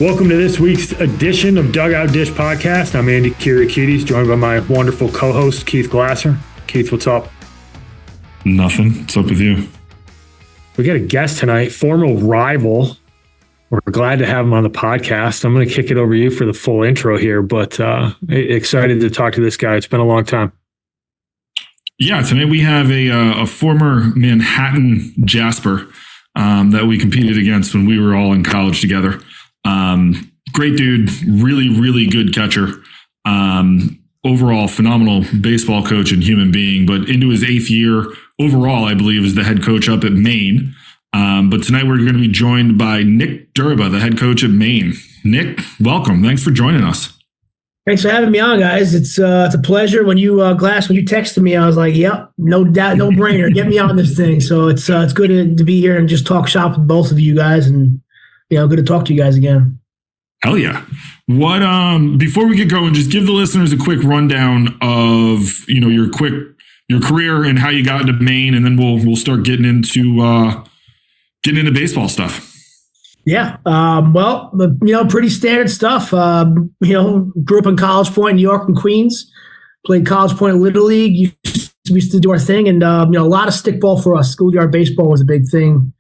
Welcome to this week's edition of Dugout Dish Podcast. I'm Andy Kiriakidis, joined by my wonderful co-host, Keith Glasser. Keith, what's up? Nothing. What's up with you? We got a guest tonight, former rival. We're glad to have him on the podcast. I'm going to kick it over to you for the full intro here, but excited to talk to this guy. It's been a long time. Yeah, tonight we have a former Manhattan Jasper that we competed against when we were all in college together. Great dude, really good catcher. Overall, phenomenal baseball coach and human being, but into his 8th year overall, I believe, as the head coach up at Maine. But tonight we're going to be joined by Nick Derba, the head coach at Maine. Nick, welcome. Thanks for joining us. Thanks for having me on, guys. It's a pleasure. When you texted me, I was like, "Yep, no doubt, no brainer. Get me on this thing." So it's good to be here and just talk shop with both of you guys, and good to talk to you guys again. Hell yeah! What before we get going, just give the listeners a quick rundown of your career and how you got into Maine, and then we'll start getting into baseball stuff. Yeah. Pretty standard stuff. Grew up in College Point, New York and Queens. Played College Point Little League. We used to do our thing, and a lot of stickball for us. Schoolyard baseball was a big thing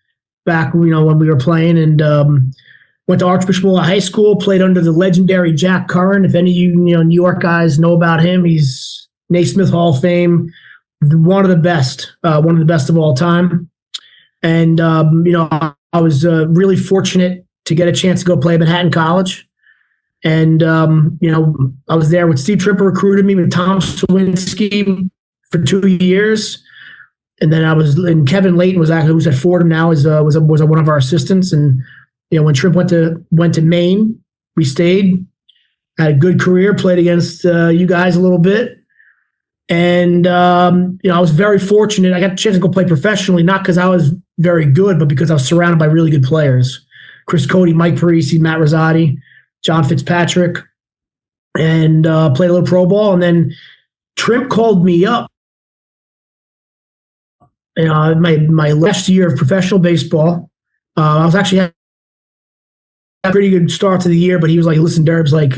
back, when we were playing. And went to Archbishop High School. Played under the legendary Jack Curran. If any of you, New York guys know about him, he's Naismith Hall of Fame. One of the best of all time. And I was really fortunate to get a chance to go play at Manhattan College. And, I was there with Steve Tripper recruited me with Tom Sawinski for 2 years. And then and Kevin Layton who's at Fordham now, was one of our assistants. And, when Tripp went to Maine, we stayed, had a good career, played against you guys a little bit. And, I was very fortunate. I got a chance to go play professionally, not because I was very good, but because I was surrounded by really good players. Chris Cody, Mike Parisi, Matt Rosati, John Fitzpatrick, and played a little pro ball. And then Tripp called me up. My last year of professional baseball, I was actually had a pretty good start to the year, but he was like, "Listen, Derb's like,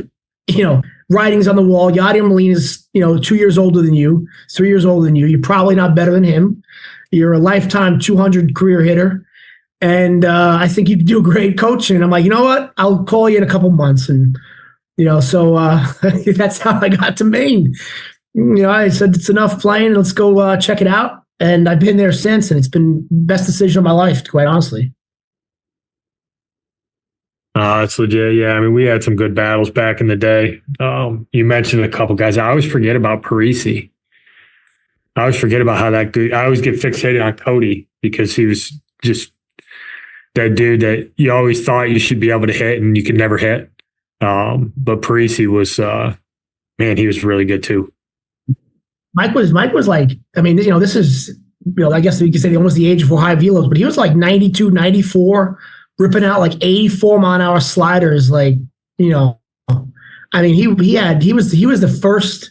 writing's on the wall. Yadier Molina's, 2 years older than you, 3 years older than you. You're probably not better than him. You're a lifetime 200 career hitter. And I think you could do great coaching." I'm like, "You know what? I'll call you in a couple months." And, so that's how I got to Maine. I said, "It's enough playing. Let's go check it out." And I've been there since, and it's been the best decision of my life, quite honestly. That's legit. Yeah, I mean, we had some good battles back in the day. You mentioned a couple guys. I always forget about Parisi. I always forget about how that good. I always get fixated on Cody because he was just that dude that you always thought you should be able to hit and you could never hit. But Parisi was, he was really good too. Mike was like, this is, I guess we could say almost the age before high velos, but he was like 92, 94. Ripping out like 84 mile-an-hour sliders, he was the first.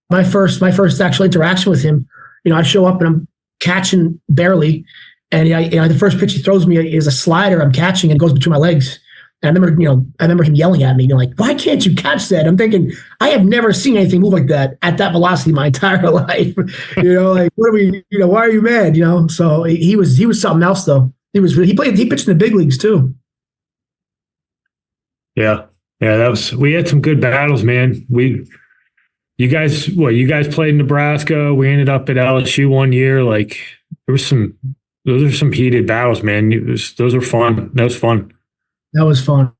My first actual interaction with him. I show up and I'm catching barely, and the first pitch he throws me is a slider. I'm catching and it goes between my legs. And I remember him yelling at me, like, "Why can't you catch that?" I'm thinking, I have never seen anything move like that at that velocity my entire life. Like, what are we? Why are you mad? So he was something else though. He pitched in the big leagues too. Yeah, we had some good battles, man. You guys played in Nebraska. We ended up at LSU one year. Like, those are some heated battles, man. Those are fun. That was fun. That was fun.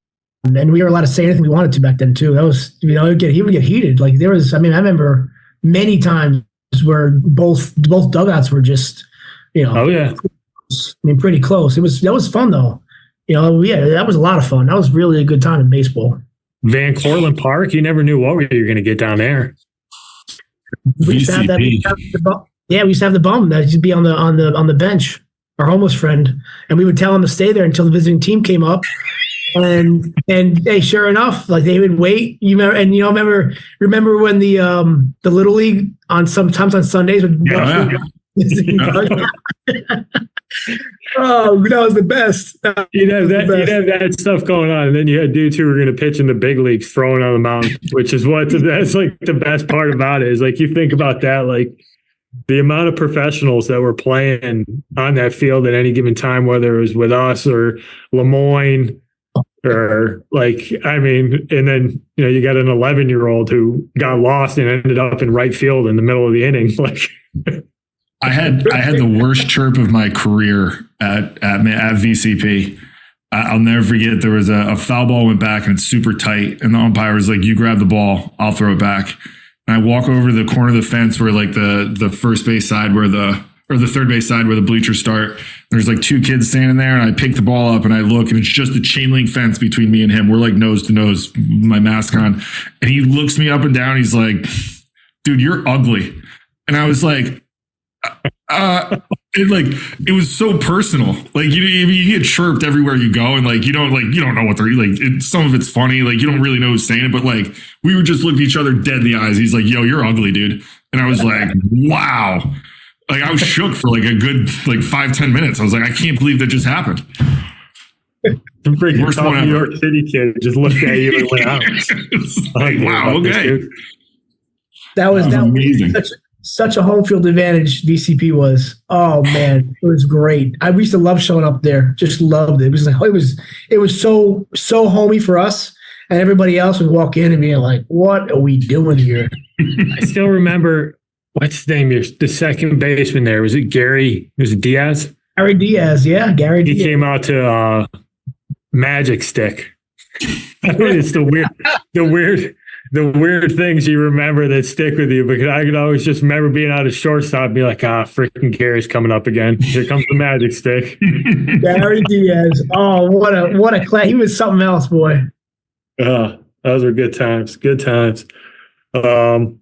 And we were allowed to say anything we wanted to back then too. That was, he would get heated. Like there was, I remember many times where both dugouts were just, oh yeah. Pretty close. That was fun though. That was a lot of fun. That was really a good time in baseball. Van Cortlandt Park, you never knew what you were going to get down there. We used to have that. We used to have the bum that used to be on the bench, our homeless friend, and we would tell him to stay there until the visiting team came up. And hey, sure enough, like they would wait. Remember when the Little League sometimes on Sundays would Oh, that was the best. You'd have that stuff going on, and then you had dudes who were going to pitch in the big leagues throwing on the mound, which is that's like the best part about it. Is like you think about that, like the amount of professionals that were playing on that field at any given time, whether it was with us or Lemoyne, or and then you got an 11-year-old who got lost and ended up in right field in the middle of the inning, like. I had the worst chirp of my career at VCP. I'll never forget. There was a foul ball went back and it's super tight, and the umpire was like, "You grab the ball, I'll throw it back." And I walk over to the corner of the fence where like the first base side or the third base side where the bleachers start. There's like two kids standing there, and I pick the ball up and I look, and it's just a chain link fence between me and him. We're like nose to nose, my mask on, and he looks me up and down. He's like, "Dude, you're ugly," and I was like. It was so personal. Like you get chirped everywhere you go, and like you don't know what they're like. Some of it's funny, like you don't really know who's saying it, but like we would just look at each other dead in the eyes. He's like, "Yo, you're ugly, dude," and I was like, "Wow!" Like I was shook for like a good 5-10 minutes. I was like, "I can't believe that just happened." The freaking top New York City kid just looked at you and went out. Like, wow, okay. That was amazing. Such a home field advantage VCP was. Oh man, it was great. We used to love showing up there. Just loved it. It was so homey for us, and everybody else would walk in and be like, "What are we doing here?" I still remember what's his name? The second baseman there, was it Gary? Was it Diaz? Gary Diaz, yeah, Gary. He Diaz. came out to Magic Stick. It's the weird things you remember that stick with you, because I could always just remember being out of shortstop and be like, freaking Gary's coming up again. Here comes the Magic Stick. Gary Diaz. Oh, what a class. He was something else, boy. Those were good times. Good times. All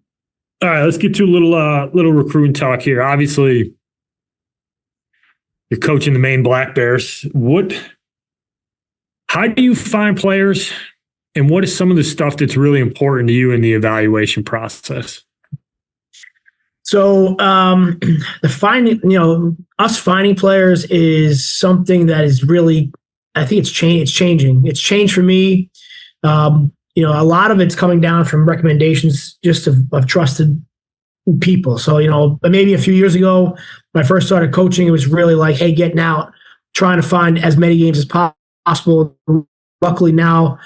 right, let's get to a little recruiting talk here. Obviously, you're coaching the Maine Black Bears. How do you find players? And what is some of the stuff that's really important to you in the evaluation process? So us finding players is something that is really, I think it's changing. It's changed for me. A lot of it's coming down from recommendations just of trusted people. So, maybe a few years ago, when I first started coaching, it was really like, hey, getting out, trying to find as many games as possible. Luckily now,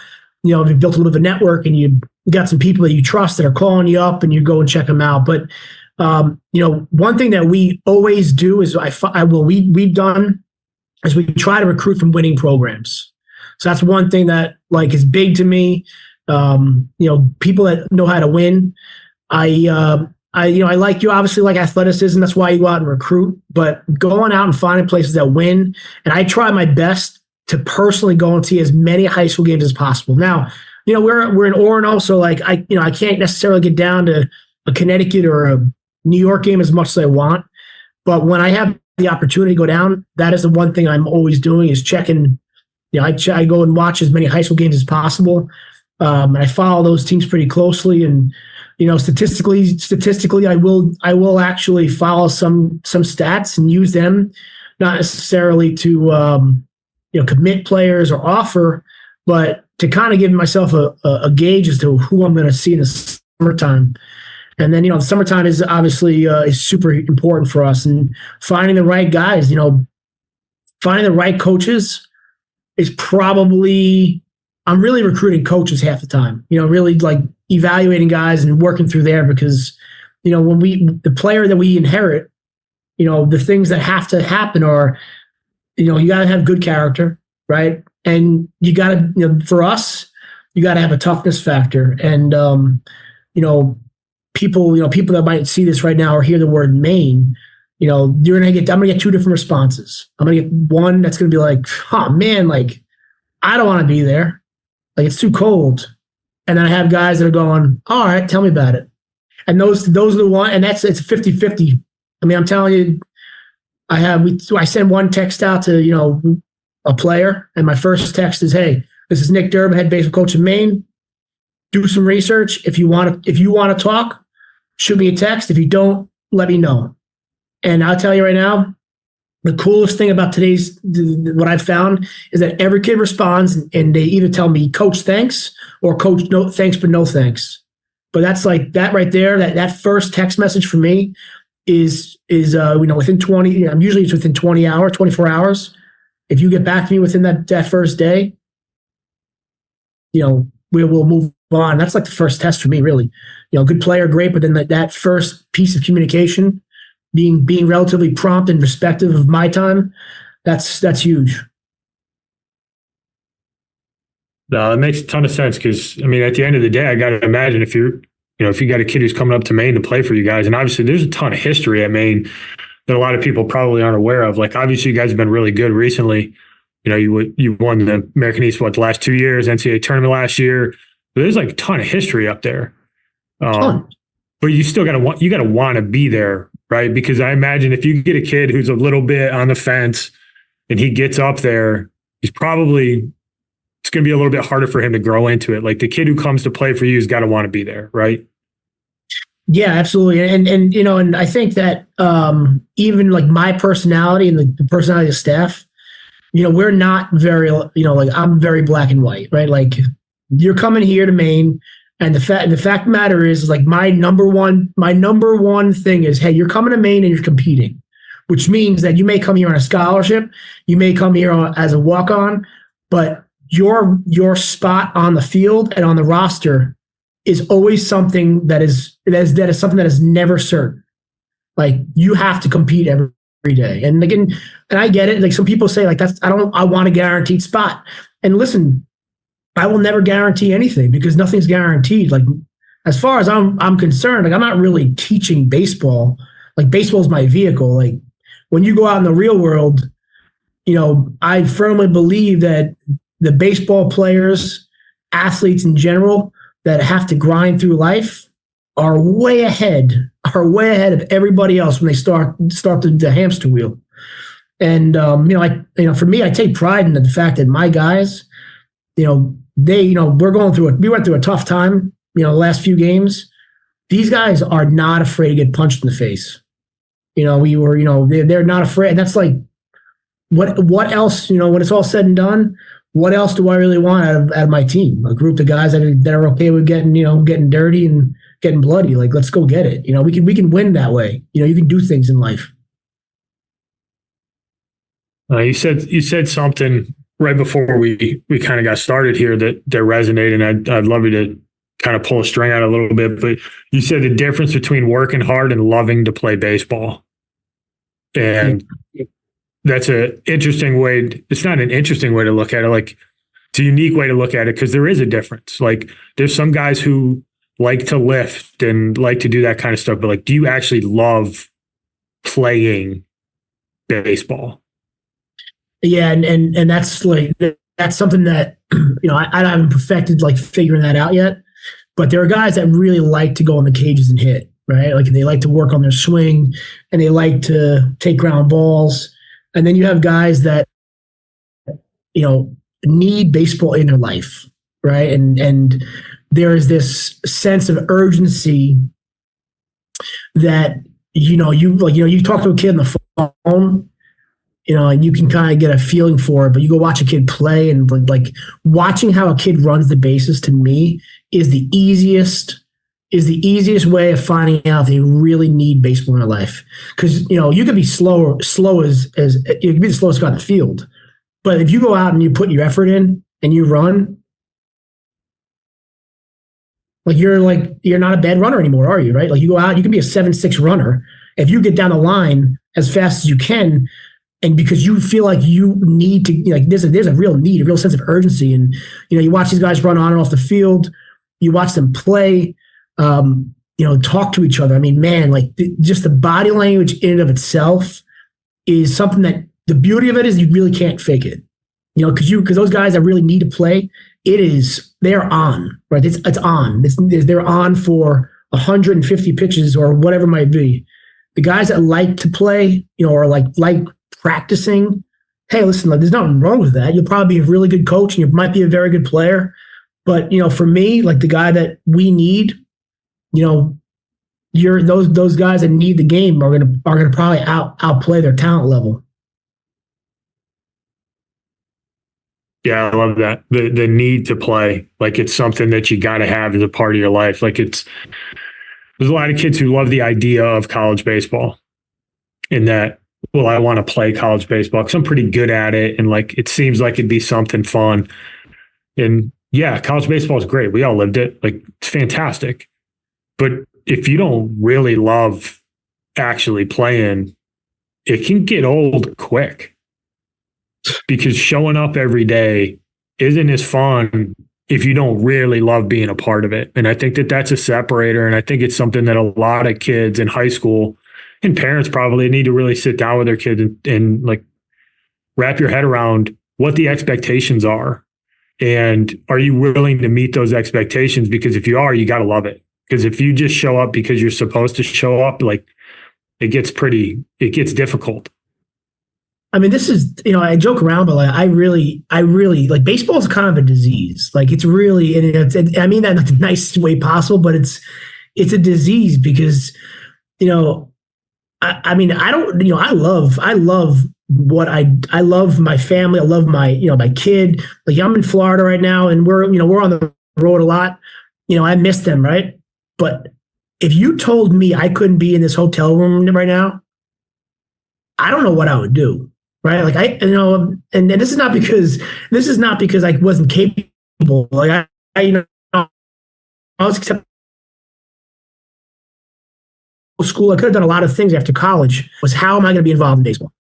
you've built a little bit of a network and you got some people that you trust that are calling you up and you go and check them out. But, one thing that we always do is we've done is we try to recruit from winning programs. So that's one thing that is big to me. People that know how to win. I like you obviously like athleticism. That's why you go out and recruit, but going out and finding places that win. And I try my best to personally go and see as many high school games as possible. Now, we're in Orono, so I can't necessarily get down to a Connecticut or a New York game as much as I want. But when I have the opportunity to go down, that is the one thing I'm always doing is checking. I go and watch as many high school games as possible, and I follow those teams pretty closely. And statistically, I will actually follow some stats and use them, not necessarily to commit players or offer, but to kind of give myself a gauge as to who I'm going to see in the summertime. And then, the summertime is obviously is super important for us, and finding the right guys, finding the right coaches is probably, I'm really recruiting coaches half the time, really evaluating guys and working through there, because, when the player that we inherit, the things that have to happen are, you got to have good character, right? And you got to, for us, you got to have a toughness factor. And, people that might see this right now or hear the word Maine, I'm going to get two different responses. I'm going to get one that's going to be like, oh man, I don't want to be there. It's too cold. And then I have guys that are going, all right, tell me about it. And those are the one, and it's 50-50. I mean, I'm telling you, I send one text out to, a player, and my first text is, hey, this is Nick Derba, head baseball coach in Maine. Do some research. If you want to talk, shoot me a text. If you don't, let me know. And I'll tell you right now, the coolest thing about what I've found is that every kid responds and they either tell me, Coach, thanks, or Coach, no thanks, but no thanks. But that's like that right there. That first text message for me is within 20. Usually it's within 20 hours, 24 hours. If you get back to me within that first day, we will move on. That's like the first test for me, really. Good player, great, but then that first piece of communication, being relatively prompt and respectful of my time, that's huge. No, it makes a ton of sense because at the end of the day, I got to imagine if you got a kid who's coming up to Maine to play for you guys, and obviously there's a ton of history at Maine that a lot of people probably aren't aware of. Like obviously you guys have been really good recently. You won the American East the last 2 years, NCAA tournament last year. There's like a ton of history up there. But you still got to want to be there, right? Because I imagine if you get a kid who's a little bit on the fence and he gets up there, it's going to be a little bit harder for him to grow into it. Like the kid who comes to play for you has got to want to be there, right? Yeah, absolutely. And I think that even like my personality and the personality of the staff, we're not very, like I'm very black and white, right? Like you're coming here to Maine, and the fact of the matter is like my number one thing is, hey, you're coming to Maine and you're competing, which means that you may come here on a scholarship, you may come here as a walk-on, but your spot on the field and on the roster is always something that is something that is never certain. Like you have to compete every day. And again, and I get it. Like some people say like I want a guaranteed spot. And listen, I will never guarantee anything because nothing's guaranteed. Like as far as I'm concerned, like I'm not really teaching baseball. Like baseball is my vehicle. Like when you go out in the real world, I firmly believe that the baseball players, athletes in general that have to grind through life are way ahead of everybody else when they start the hamster wheel. And for me, I take pride in the fact that my guys, we went through a tough time, the last few games. These guys are not afraid to get punched in the face. They're not afraid. And that's like, what else, when it's all said and done, what else do I really want out of my team? A group of guys that are okay with getting dirty and getting bloody. Like, let's go get it. We can win that way. You can do things in life. You said something right before we kind of got started here that resonated, and I'd love you to kind of pull a string out a little bit. But you said the difference between working hard and loving to play baseball, and that's an interesting way. It's not an interesting way to look at it. Like it's a unique way to look at it because there is a difference. Like there's some guys who like to lift and like to do that kind of stuff, but like, do you actually love playing baseball? Yeah, and that's something that I haven't perfected like figuring that out yet. But there are guys that really like to go in the cages and hit, right? Like they like to work on their swing and they like to take ground balls. And then you have guys that need baseball in their life, right? And there is this sense of urgency that you talk to a kid on the phone. And you can kind of get a feeling for it, but you go watch a kid play and like watching how a kid runs the bases to me is the easiest way of finding out if they really need baseball in their life. Because, you could be slow as you could be the slowest guy on the field. But if you go out and you put your effort in and you run, you're not a bad runner anymore, are you? Right? Like you go out, you can be a 7.6 runner. If you get down the line as fast as you can, and because you feel like you need to, there's a real need, a real sense of urgency. And, you watch these guys run on and off the field, you watch them play, talk to each other. I mean, man, just the body language in and of itself is something that the beauty of it is you really can't fake it, because those guys that really need to play, they're on, right? It's on. They're on for 150 pitches or whatever it might be. The guys that like to play, or like practicing, hey, listen, there's nothing wrong with that. You'll probably be a really good coach and you might be a very good player. But, for me, like the guy that we need, those guys that need the game are gonna probably outplay their talent level. Yeah, I love that. The need to play, like it's something that you got to have as a part of your life. Like there's a lot of kids who love the idea of college baseball in that, well, I want to play college baseball because I'm pretty good at it. And like, it seems like it'd be something fun. And yeah, college baseball is great. We all lived it. Like, it's fantastic. But if you don't really love actually playing, it can get old quick because showing up every day isn't as fun if you don't really love being a part of it. And I think that that's a separator. And I think it's something that a lot of kids in high school and parents probably need to really sit down with their kids and like wrap your head around what the expectations are. And are you willing to meet those expectations? Because if you are, you got to love it. Because if you just show up because you're supposed to show up, like it gets difficult. I mean, this is, I joke around, but like, I really like baseball is kind of a disease. Like it's really, and I mean that in the nicest way possible, but it's a disease because, I mean, I don't, I love what I love my family. I love my, my kid. Like I'm in Florida right now and we're on the road a lot. I miss them. Right. But if you told me I couldn't be in this hotel room right now, I don't know what I would do. Right. Like and this is not because I wasn't capable. Like I was accepted school. I could have done a lot of things after college. Was how am I going to be involved in baseball?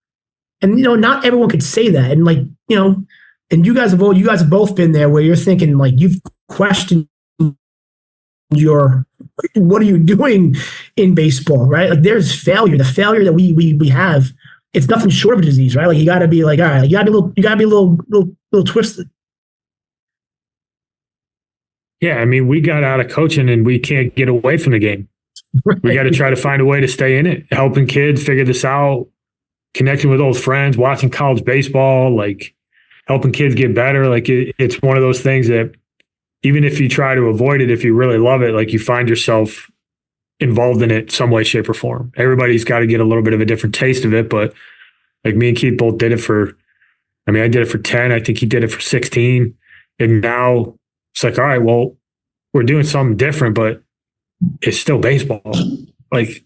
And not everyone could say that. And like and you guys have both been there where you're thinking like you've questioned what are you doing in baseball, right? Like there's failure. The failure that we have, it's nothing short of a disease, right? Like you got to be like, all right, you got to be a little twisted. Yeah, I mean, we got out of coaching and we can't get away from the game. Right. We got to try to find a way to stay in it, helping kids figure this out, connecting with old friends, watching college baseball, like helping kids get better. Like it's one of those things that even if you try to avoid it, if you really love it, like you find yourself involved in it some way, shape, or form. Everybody's got to get a little bit of a different taste of it, but like me and Keith both did it I did it for 10. I think he did it for 16. And now it's like, all right, well, we're doing something different, but it's still baseball. Like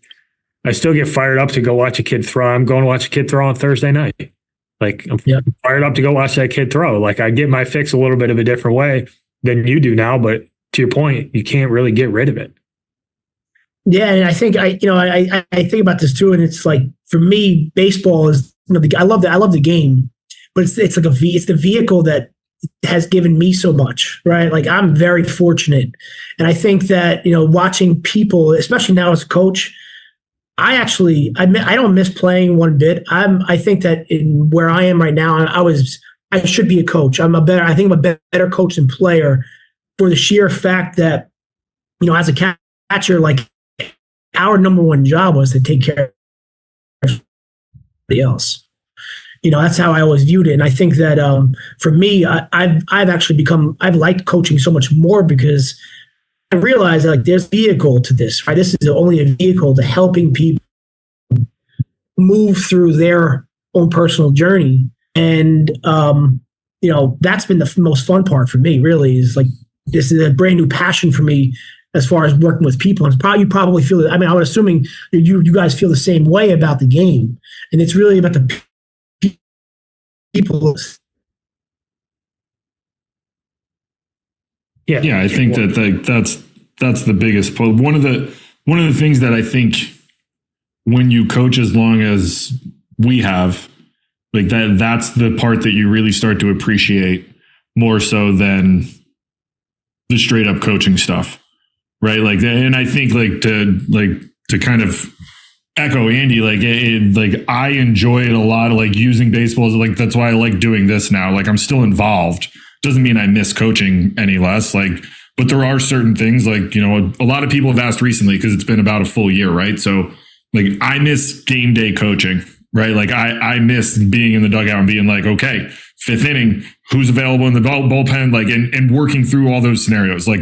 I still get fired up to go watch a kid throw. I'm going to watch a kid throw on Thursday night. Like I'm fired up to go watch that kid throw. Like I get my fix a little bit of a different way than you do now, but to your point, you can't really get rid of it. Yeah, and I think I think about this too, and it's like for me, baseball is I love the game, but it's like it's the vehicle that has given me so much, right? Like I'm very fortunate, and I think that watching people, especially now as a coach, I don't miss playing one bit. I think that in where I am right now, I should be a coach. I'm a better coach and player for the sheer fact that as a catcher, like our number one job was to take care of everybody else. That's how I always viewed it. And I think that for me, I've liked coaching so much more because I realized that like there's a vehicle to this, right? This is only a vehicle to helping people move through their own personal journey. And, that's been the most fun part for me really is like, this is a brand new passion for me as far as working with people. And you probably feel that. I mean, I was assuming you guys feel the same way about the game. And it's really about the people. Yeah, I think that's the biggest pull. One of the things that I think when you coach as long as we have, like that's the part that you really start to appreciate more so than the straight up coaching stuff. Right. Like, and I think to kind of echo Andy, like I enjoy it a lot. Like using baseball, like, that's why I like doing this now. Like I'm still involved. Doesn't mean I miss coaching any less. Like, but there are certain things like, a lot of people have asked recently because it's been about a full year. Right. So like I miss game day coaching, right? Like I miss being in the dugout and being like, okay, fifth inning, who's available in the bullpen, like, and working through all those scenarios. Like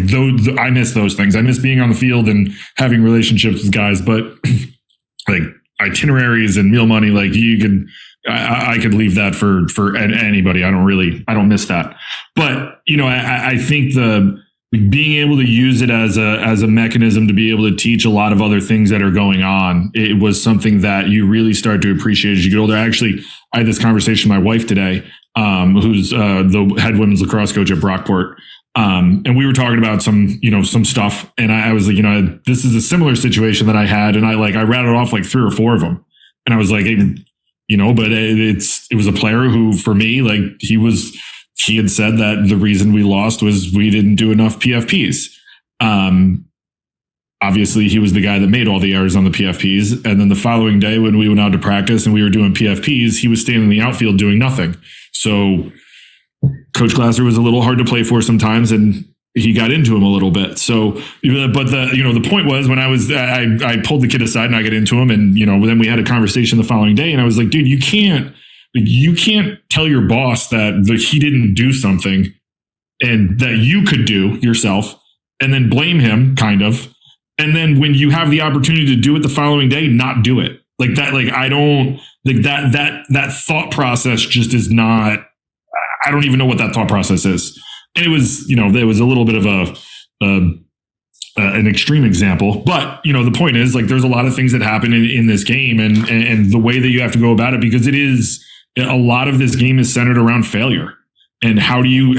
I miss those things. I miss being on the field and having relationships with guys, but like itineraries and meal money, like you can, I could leave that for anybody. I don't miss that. But, I think being able to use it as a mechanism to be able to teach a lot of other things that are going on, it was something that you really start to appreciate as you get older. Actually, I had this conversation with my wife today, who's the head women's lacrosse coach at Brockport. And we were talking about some stuff. And I was like, this is a similar situation that I had. And I rattled off like 3 or 4 of them. And I was like, but it was a player who, for me, like he had said that the reason we lost was we didn't do enough PFPs. Obviously, he was the guy that made all the errors on the PFPs. And then the following day when we went out to practice and we were doing PFPs, he was standing in the outfield doing nothing. So Coach Glasser was a little hard to play for sometimes, and he got into him a little bit. So, but the point was when I pulled the kid aside and I got into him, and then we had a conversation the following day, and I was like, dude, you can't tell your boss that he didn't do something and that you could do yourself, and then blame him, kind of. And then when you have the opportunity to do it the following day, not do it like that. Like, I don't like that thought process just is not. I don't even know what that thought process is. And it was, there was a little bit of an extreme example, but the point is, like, there's a lot of things that happen in this game, and the way that you have to go about it, because a lot of this game is centered around failure. And how do you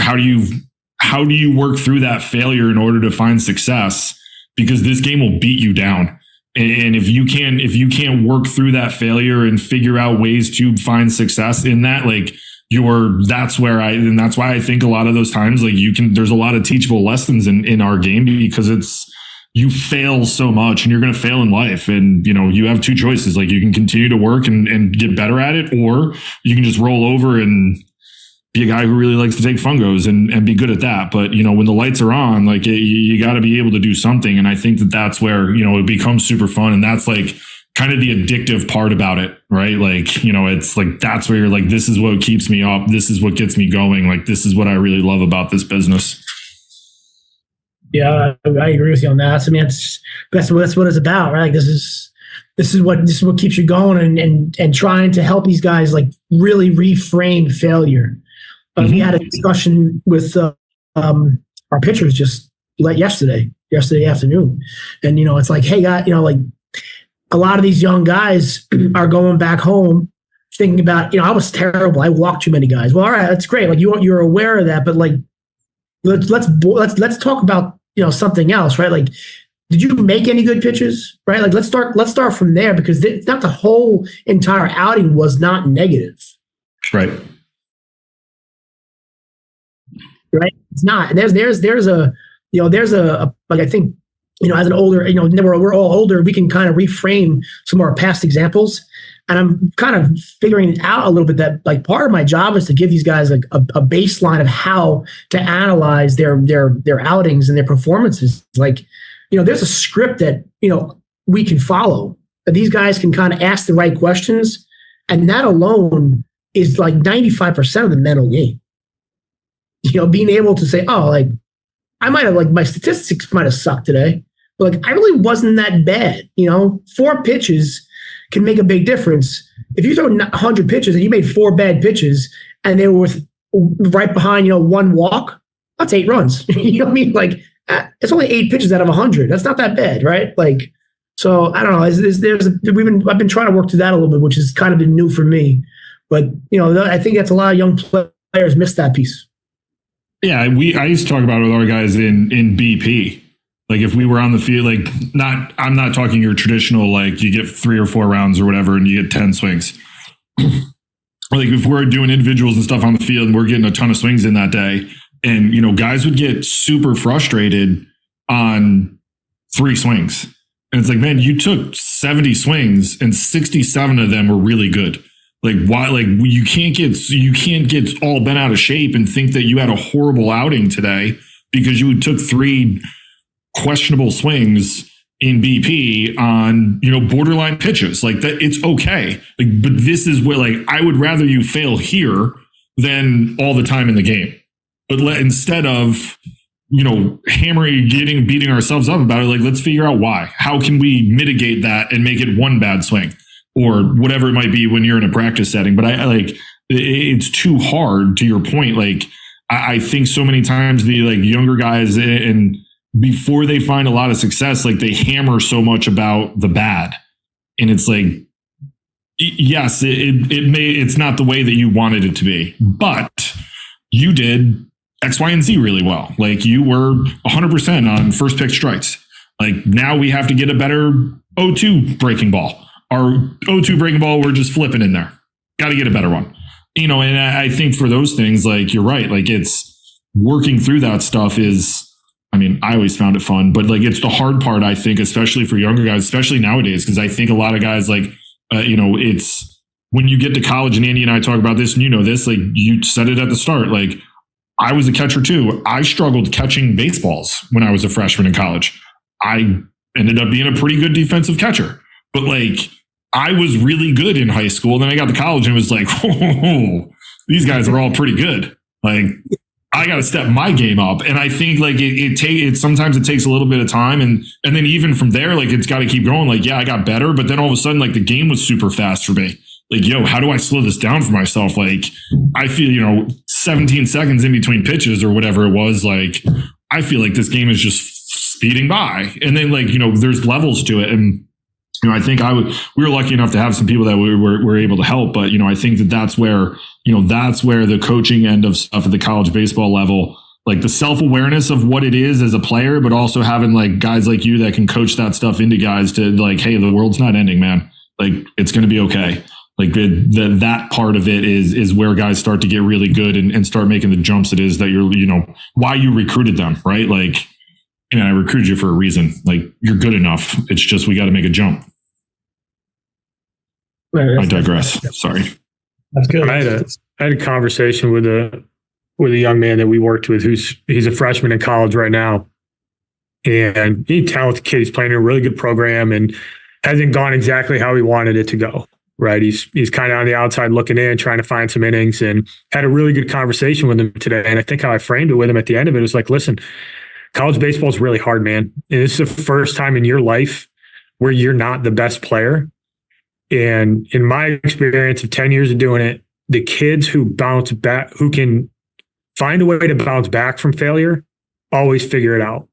work through that failure in order to find success? Because this game will beat you down. And if you can't work through that failure and figure out ways to find success in that, like, that's why I think a lot of those times, like, there's a lot of teachable lessons in our game, because you fail so much and you're going to fail in life. And, you have 2 choices. Like, you can continue to work and get better at it, or you can just roll over and be a guy who really likes to take fungos and be good at that. But, when the lights are on, like, you got to be able to do something. And I think that's where, it becomes super fun. And that's like kind of the addictive part about it, right? Like, it's like, that's where you're like, this is what keeps me up. This is what gets me going. Like, this is what I really love about this business. Yeah, I agree with you on that. I mean, that's what it's about, right? Like, this is what keeps you going, and trying to help these guys, like, really reframe failure. We had a discussion with our pitchers just yesterday afternoon, and it's like, hey, guys, like, a lot of these young guys are going back home thinking about, I was terrible. I walked too many guys. Well, all right, that's great. Like, you're aware of that, but, like, let's talk about, something else, right? Like, did you make any good pitches, right? Like, let's start from there, because it's not the whole entire outing was not negative. Right. Right. It's not. And there's a like, I think, as an older, we're all older, we can kind of reframe some of our past examples. And I'm kind of figuring out a little bit that, like, part of my job is to give these guys like a baseline of how to analyze their outings and their performances. Like, there's a script that, we can follow, that these guys can kind of ask the right questions. And that alone is like 95% of the mental game. Being able to say, oh, like, I might have, like, my statistics might have sucked today, but, like, I really wasn't that bad. 4 pitches can make a big difference. If you throw 100 pitches and you made 4 bad pitches and they were right behind, 1 walk, that's 8 runs. You know what I mean? Like, it's only 8 pitches out of 100. That's not that bad, right? Like, so I don't know. I've been trying to work through that a little bit, which has kind of been new for me. But, I think that's a lot of young players miss that piece. Yeah, I used to talk about it with our guys in BP. Like, if we were on the field, like, I'm not talking your traditional, like, you get 3 or 4 rounds or whatever and you get 10 swings. Like, if we're doing individuals and stuff on the field and we're getting a ton of swings in that day, and, guys would get super frustrated on 3 swings. And it's like, man, you took 70 swings and 67 of them were really good. Like, why? Like, you can't get all bent out of shape and think that you had a horrible outing today because you took 3 questionable swings in BP on, borderline pitches. Like, that, it's okay. Like, but this is where, like, I would rather you fail here than all the time in the game. But instead of, beating ourselves up about it, like, let's figure out why. How can we mitigate that and make it 1 bad swing? or whatever it might be when you're in a practice setting. But I like, it's too hard, to your point. Like, I think so many times the like younger guys, and before they find a lot of success, like they hammer so much about the bad. And it's like, yes, it's not the way that you wanted it to be, but you did X, Y, and Z really well. Like you were 100% on first pitch strikes. Like now we have to get a better 0-2 breaking ball. Our 0-2 breaking ball, we're just flipping in there. Got to get a better one. And I think for those things, like you're right, like it's working through that stuff is, I mean, I always found it fun, but like it's the hard part, I think, especially for younger guys, especially nowadays, because I think a lot of guys like, it's when you get to college, and Andy and I talk about this, and this, like you said it at the start, like I was a catcher too. I struggled catching baseballs when I was a freshman in college. I ended up being a pretty good defensive catcher, but like I was really good in high school. Then I got to college and it was like, oh, these guys are all pretty good. Like I got to step my game up. And I think like sometimes it takes a little bit of time. And then even from there, like it's got to keep going. Like, yeah, I got better, but then all of a sudden, like the game was super fast for me. Like, yo, how do I slow this down for myself? Like I feel, 17 seconds in between pitches or whatever it was. Like, I feel like this game is just speeding by. And then like, there's levels to it. And, I think we were lucky enough to have some people that we were able to help, but I think that's where the coaching end of stuff at the college baseball level, like the self-awareness of what it is as a player, but also having like guys like you that can coach that stuff into guys to like, hey, the world's not ending, man. Like it's going to be okay. Like that part of it is where guys start to get really good and start making the jumps. It is that you're, why you recruited them, right? Like, I recruited you for a reason. Like you're good enough. It's just, we got to make a jump. I digress. Sorry. That's good. I had a conversation with a young man that we worked with he's a freshman in college right now. And he's a talented kid. He's playing in a really good program and hasn't gone exactly how he wanted it to go. Right. He's kind of on the outside looking in, trying to find some innings, and had a really good conversation with him today. And I think how I framed it with him at the end of it was like, listen, college baseball is really hard, man. And this is the first time in your life where you're not the best player. And in my experience of 10 years of doing it, the kids who bounce back, who can find a way to bounce back from failure, always figure it out.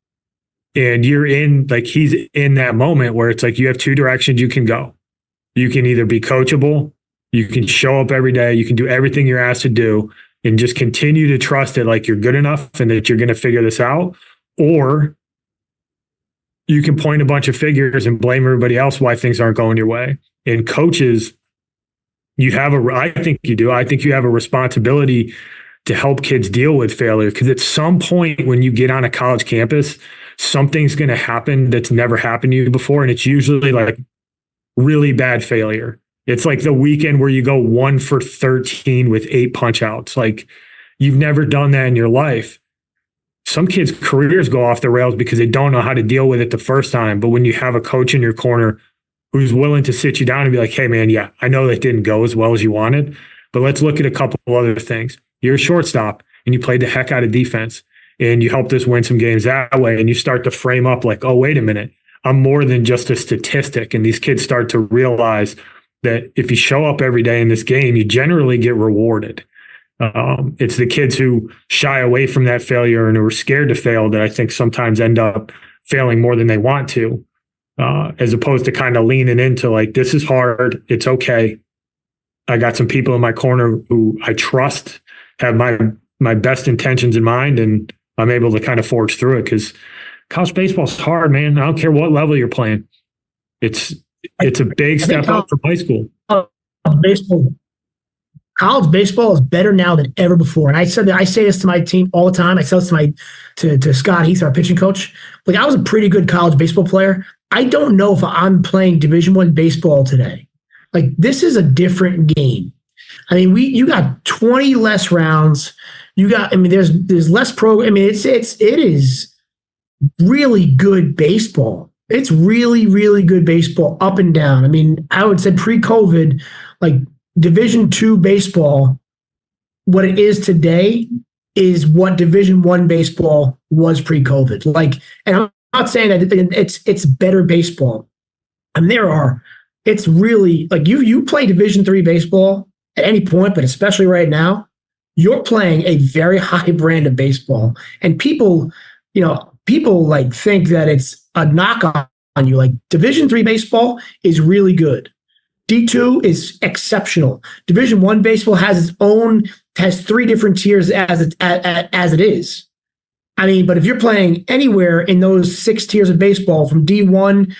And he's in that moment where it's like you have two directions you can go. You can either be coachable, you can show up every day, you can do everything you're asked to do and just continue to trust it like you're good enough and that you're going to figure this out. Or you can point a bunch of figures and blame everybody else why things aren't going your way. And coaches, I think you have a responsibility to help kids deal with failure, because at some point when you get on a college campus, something's going to happen that's never happened to you before. And it's usually like really bad failure. It's like the weekend where you go 1 for 13 with 8 punch outs. Like you've never done that in your life. Some kids' careers go off the rails because they don't know how to deal with it the first time. But when you have a coach in your corner who's willing to sit you down and be like, hey, man, yeah, I know that didn't go as well as you wanted, but let's look at a couple of other things. You're a shortstop and you played the heck out of defense and you helped us win some games that way. And you start to frame up like, oh, wait a minute, I'm more than just a statistic. And these kids start to realize that if you show up every day in this game, you generally get rewarded. It's the kids who shy away from that failure and who are scared to fail that I think sometimes end up failing more than they want to, as opposed to kind of leaning into like, this is hard. It's okay. I got some people in my corner who I trust have my best intentions in mind, and I'm able to kind of forge through it, because college baseball is hard, man. I don't care what level you're playing. It's a big step up from high school. College baseball is better now than ever before. And I say this to my team all the time. I tell this to Scott Heath, our pitching coach. Like, I was a pretty good college baseball player. I don't know if I'm playing Division I baseball today. Like, this is a different game. I mean, you got 20 less rounds. There's less program. I mean, it is really good baseball. It's really, really good baseball up and down. I mean, I would say pre-COVID, like, Division II baseball, what it is today is what Division I baseball was pre-COVID. Like, and I'm not saying that it's better baseball. And there are it's really like you play Division III baseball at any point, but especially right now, you're playing a very high brand of baseball, and people like think that it's a knock on you. Like Division III baseball is really good. D2 is exceptional. Division I baseball has 3 different tiers as it is. I mean, but if you're playing anywhere in those 6 tiers of baseball, from D1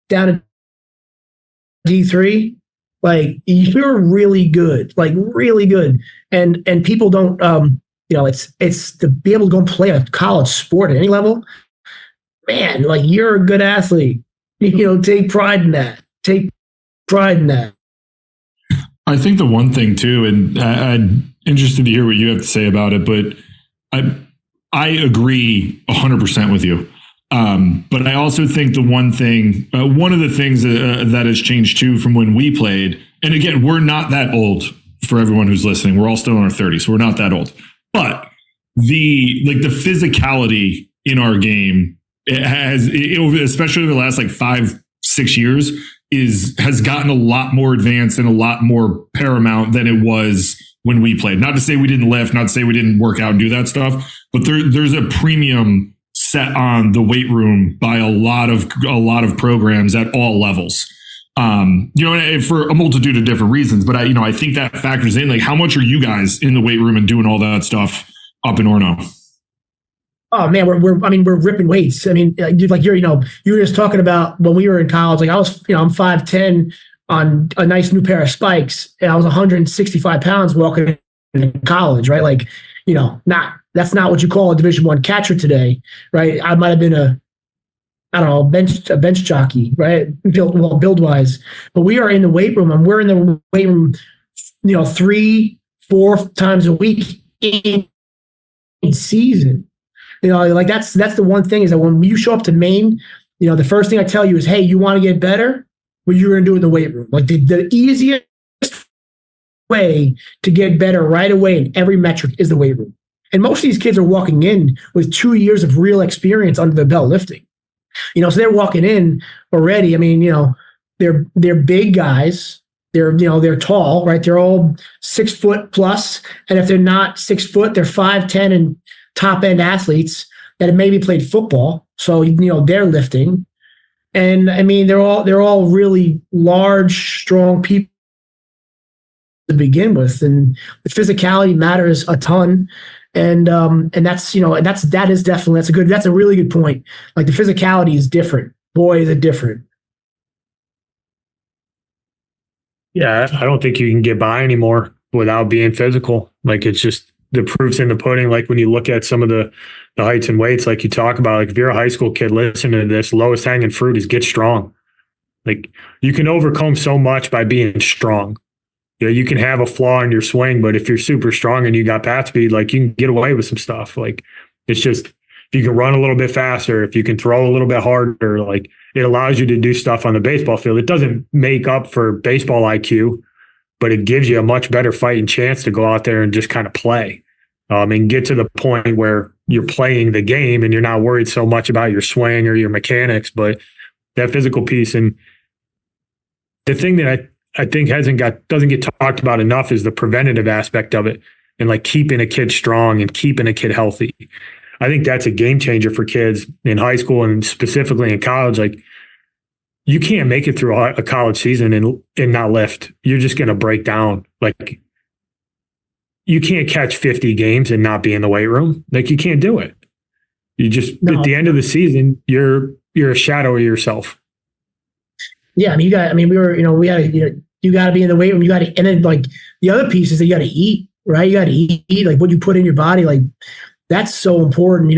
down to D3, like you're really good, like really good. And people don't, it's to be able to go and play a college sport at any level, man, like you're a good athlete. Take pride in that. Take pride in that. I think the one thing too, and I'm interested to hear what you have to say about it, but I agree 100% with you. But I also think the one of the things that has changed too from when we played, and again, we're not that old for everyone who's listening. We're all still in our 30s, so we're not that old. But the physicality in our game especially over the last 5-6 years, has gotten a lot more advanced and a lot more paramount than it was when we played. Not to say we didn't lift, not to say we didn't work out and do that stuff, but there's a premium set on the weight room by a lot of programs at all levels. For a multitude of different reasons, but I think that factors in. Like, how much are you guys in the weight room and doing all that stuff up in Orono? Oh man, we're ripping weights. I mean, you were just talking about when we were in college. Like I'm 5'10" on a nice new pair of spikes, and I was 165 pounds walking in college, right? Like, that's not what you call a Division I catcher today, right? I might have been a bench jockey, right? Build wise, but we are in the weight room, and we're in the weight room, 3-4 times a week in season. That's the one thing, is that when you show up to Maine, the first thing I tell you is, hey, you want to get better? What you're going to do in the weight room. Like the easiest way to get better right away in every metric is the weight room. And most of these kids are walking in with 2 years of real experience under their belt lifting. So they're walking in already. I mean, they're big guys. They're tall, right? They're all 6 foot plus. And if they're not 6 foot, they're 5'10" and top end athletes that have maybe played football. So, they're lifting. And I mean, they're all really large, strong people to begin with. And the physicality matters a ton. And that's a really good point. Like the physicality is different. Boy, is it different. Yeah, I don't think you can get by anymore without being physical. Like, it's just the proof's in the pudding. Like when you look at some of the heights and weights, like you talk about, like if you're a high school kid listening to this, lowest hanging fruit is get strong. Like you can overcome so much by being strong. You can have a flaw in your swing, but if you're super strong and you got bat speed, like you can get away with some stuff. Like it's just, if you can run a little bit faster, if you can throw a little bit harder, like it allows you to do stuff on the baseball field. It doesn't make up for baseball IQ, but it gives you a much better fighting chance to go out there and just kind of play, and get to the point where you're playing the game and you're not worried so much about your swing or your mechanics, but that physical piece. And the thing that I think doesn't get talked about enough is the preventative aspect of it, and like keeping a kid strong and keeping a kid healthy. I think that's a game changer for kids in high school and specifically in college. Like you can't make it through a college season and not lift. You're just going to break down. Like you can't catch 50 games and not be in the weight room. Like you can't do it. You just, at the end of the season, you're a shadow of yourself. Yeah. I mean, you got to be in the weight room. And then like the other piece is that you got to eat, right? You got to eat like what you put in your body. Like that's so important, we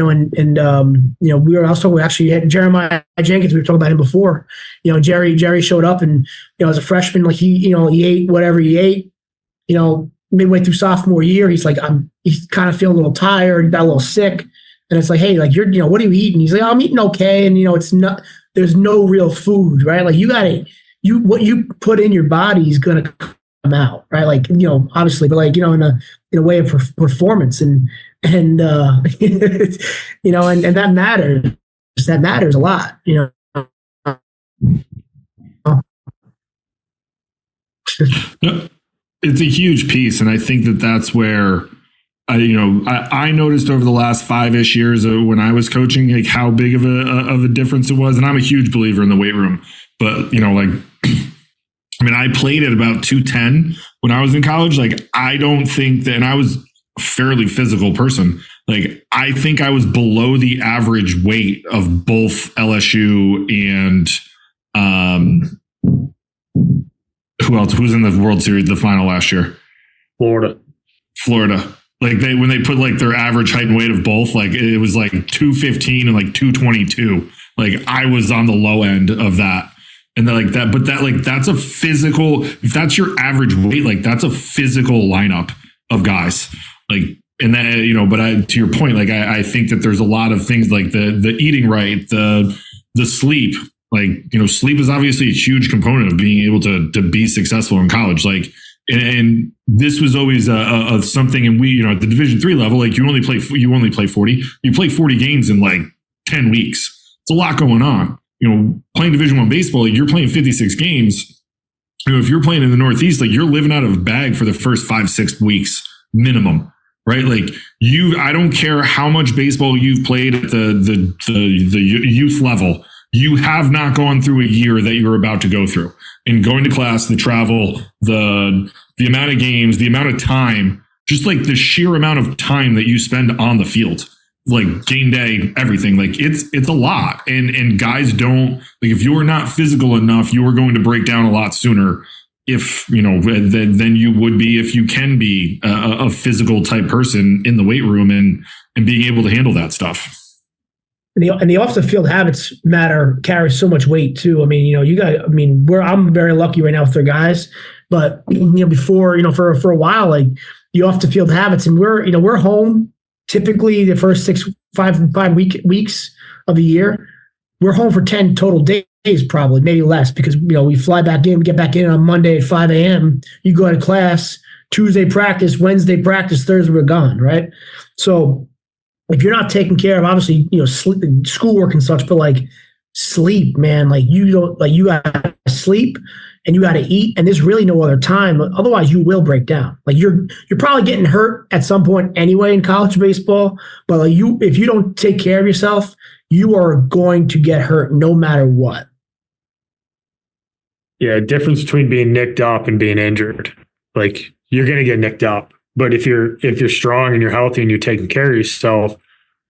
were also actually had Jeremiah Jenkins. We were talking about him before, Jerry showed up and, as a freshman, like he ate whatever he ate, midway through sophomore year, he's like, he's kind of feeling a little tired, he got a little sick. And it's like, hey, like what are you eating? He's like, I'm eating okay. And, it's not, there's no real food, right? Like what you put in your body is going to come out, right? Like, obviously, but like, in a way of performance and and that matters a lot, It's a huge piece. And I think that that's where I noticed over the last 5-ish years when I was coaching, like how big of a difference it was. And I'm a huge believer in the weight room, but I played at about 210 when I was in college. Like, I don't think that, and I was a fairly physical person. Like, I think I was below the average weight of both LSU and, who else? Who's in the World Series, the final last year? Florida. Like when they put like their average height and weight of both, like it was like 215 and like 222. Like, I was on the low end of that. And like that, but that's a physical, if that's your average weight, like that's a physical lineup of guys. Like, and then, but to your point, like I think that there's a lot of things like the eating right, the sleep, like, sleep is obviously a huge component of being able to be successful in college. Like, and this was always of something. And we, at the Division III level, like you only play 40, you play 40 games in like 10 weeks. It's a lot going on. Playing Division I baseball, like you're playing 56 games. If you're playing in the Northeast, like you're living out of a bag for the first 5-6 weeks minimum, right? Like I don't care how much baseball you've played at the youth level, you have not gone through a year that you're about to go through. And going to class, the travel, the amount of games, the amount of time, just like the sheer amount of time that you spend on the field. Like game day, everything, like it's a lot. And guys don't, like, if you're not physical enough, you are going to break down a lot sooner than you would be if you can be a physical type person in the weight room and being able to handle that stuff. And the off the field habits carry so much weight too. I'm very lucky right now with their guys, but before, for a while, like the off the field habits, and we're home. Typically, the first 5 weeks of the year, we're home for 10 total days, probably, maybe less, because we fly back in, we get back in on Monday at 5 a.m. You go to class, Tuesday practice, Wednesday practice, Thursday we're gone, right? So if you're not taking care of, obviously, schoolwork and such, but like sleep, man, like you gotta sleep and you gotta eat, and there's really no other time. Otherwise, you will break down. Like you're probably getting hurt at some point anyway in college baseball. But like if you don't take care of yourself, you are going to get hurt no matter what. Yeah, difference between being nicked up and being injured. Like you're gonna get nicked up, but if you're strong and you're healthy and you're taking care of yourself,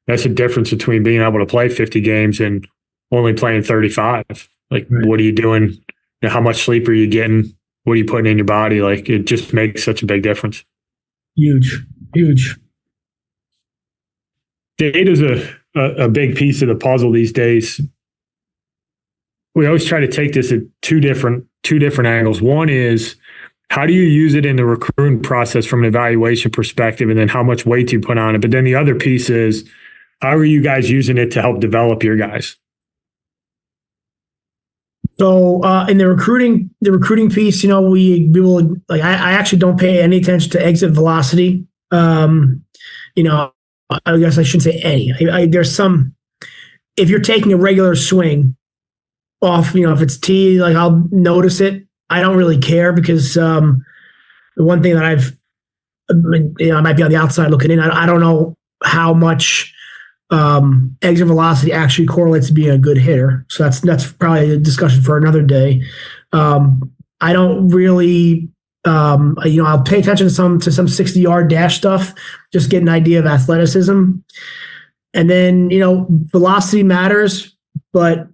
that's the difference between being able to play 50 games and only playing 35. Like, what are you doing? How much sleep are you getting? What are you putting in your body? Like, it just makes such a big difference. Huge. Data is a big piece of the puzzle these days. We always try to take this at two different angles. One is, how do you use it in the recruiting process from an evaluation perspective? And then how much weight do you put on it? But then the other piece is, how are you guys using it to help develop your guys? So in the recruiting piece, we will, like, I actually don't pay any attention to exit velocity. I guess I shouldn't say any. There's some, if you're taking a regular swing off, if it's tee, like I'll notice it. I don't really care because the one thing that I might be on the outside looking in. I don't know how much exit velocity actually correlates to being a good hitter. So that's probably a discussion for another day. I don't really, I'll pay attention to some 60-yard dash stuff, just get an idea of athleticism. And then, velocity matters, but,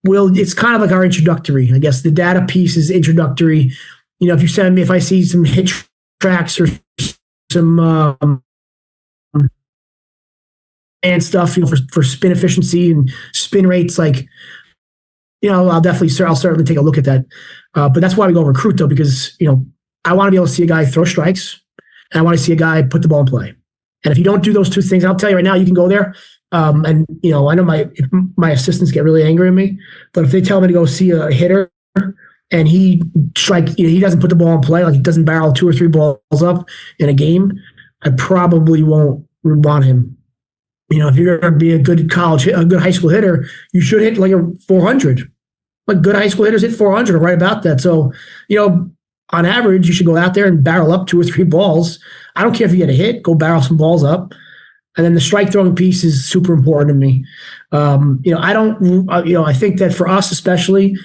it's kind of like our introductory. I guess the data piece is introductory. If I see some hit tracks or some and stuff, for spin efficiency and spin rates, like, I'll certainly take a look at that. But that's why we go recruit though, because, I want to be able to see a guy throw strikes and I want to see a guy put the ball in play. And if you don't do those two things, I'll tell you right now, you can go there. And I know my assistants get really angry at me, but if they tell me to go see a hitter and he doesn't put the ball in play, like he doesn't barrel 2 or 3 balls up in a game, I probably won't want him. If you're going to be a good high school hitter, you should hit like a 400. Like good high school hitters hit 400 or right about that. So, on average, you should go out there and barrel up 2 or 3 balls. I don't care if you get a hit, go barrel some balls up. And then the strike throwing piece is super important to me. I think that for us, especially,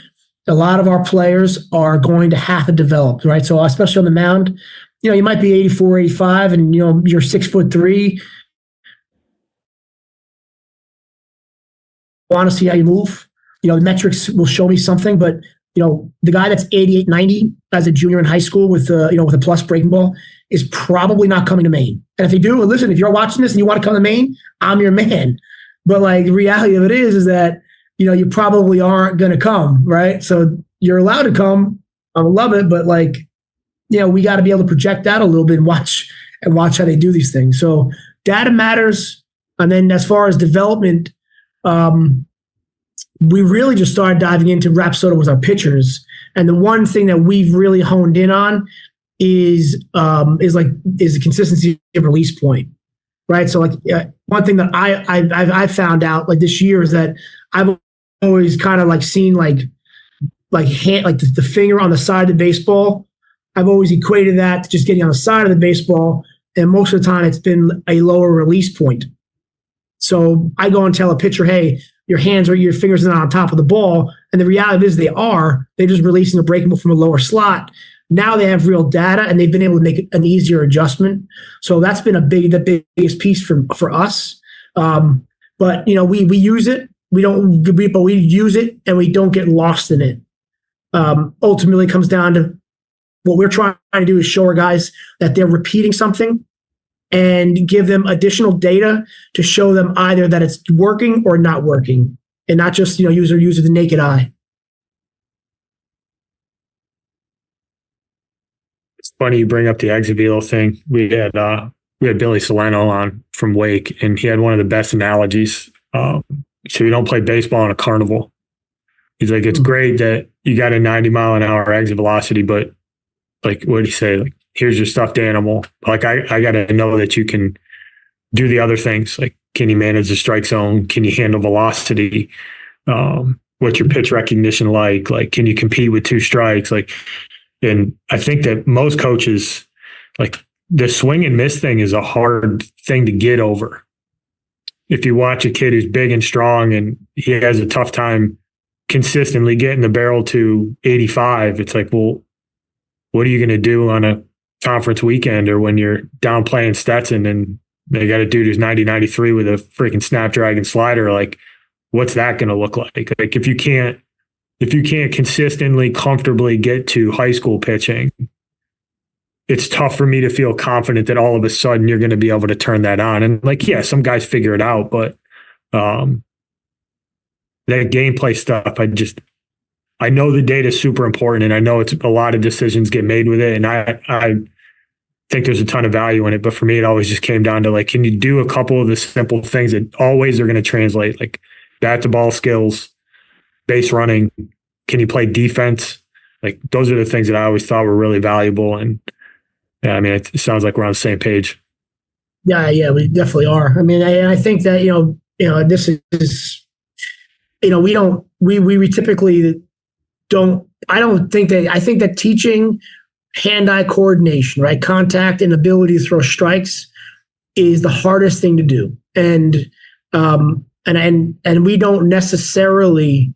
a lot of our players are going to have to develop, right? So especially on the mound, you might be 84, 85, and, you're 6'3". I want to see how you move. The metrics will show me something, but the guy that's 88, 90 as a junior in high school with a plus breaking ball is probably not coming to Maine. And if they do, listen, if you're watching this and you want to come to Maine, I'm your man. But the reality of it is that, you probably aren't going to come, right? So you're allowed to come. I love it. But we got to be able to project that a little bit and watch how they do these things. So data matters. And then as far as development, we really just started diving into Rapsodo with our pitchers. And the one thing that we've really honed in on is the consistency of release point, right? So one thing that I found out this year is that I've always kind of seen the finger on the side of the baseball. I've always equated that to just getting on the side of the baseball, and most of the time it's been a lower release point. So I go and tell a pitcher, hey, your fingers are not on top of the ball. And the reality is they're just releasing a breaking ball from a lower slot. Now they have real data and they've been able to make an easier adjustment. So that's been the biggest piece for us. But we use it. We use it and we don't get lost in it. Ultimately it comes down to what we're trying to do is show our guys that they're repeating something and give them additional data to show them either that it's working or not working, and not just use the naked eye. It's funny you bring up the exit velo thing. We had Billy Solano on from Wake, and he had one of the best analogies. So you don't play baseball on a carnival. He's like, it's great that you got a 90-mile-an-hour exit velocity, but what did he say? Here's your stuffed animal. I got to know that you can do the other things. Can you manage the strike zone? Can you handle velocity? What's your pitch recognition like? Can you compete with 2 strikes? And I think that most coaches, the swing and miss thing is a hard thing to get over. If you watch a kid who's big and strong and he has a tough time consistently getting the barrel to 85, it's well, what are you going to do on a conference weekend or when you're down playing Stetson and they got a dude who's 90, 93 with a freaking Snapdragon slider? What's that going to look like? If you can't consistently, comfortably get to high school pitching, it's tough for me to feel confident that all of a sudden you're going to be able to turn that on. And some guys figure it out, but that gameplay stuff, I know the data is super important, and I know it's a lot of decisions get made with it, and I think there's a ton of value in it. But for me, it always just came down to can you do a couple of the simple things that always are going to translate, bat to ball skills, base running. Can you play defense? Those are the things that I always thought were really valuable. And yeah, it sounds like we're on the same page. Yeah, we definitely are. I think that this is we typically don't. I think that teaching hand-eye coordination, right, contact and ability to throw strikes is the hardest thing to do. And we don't necessarily.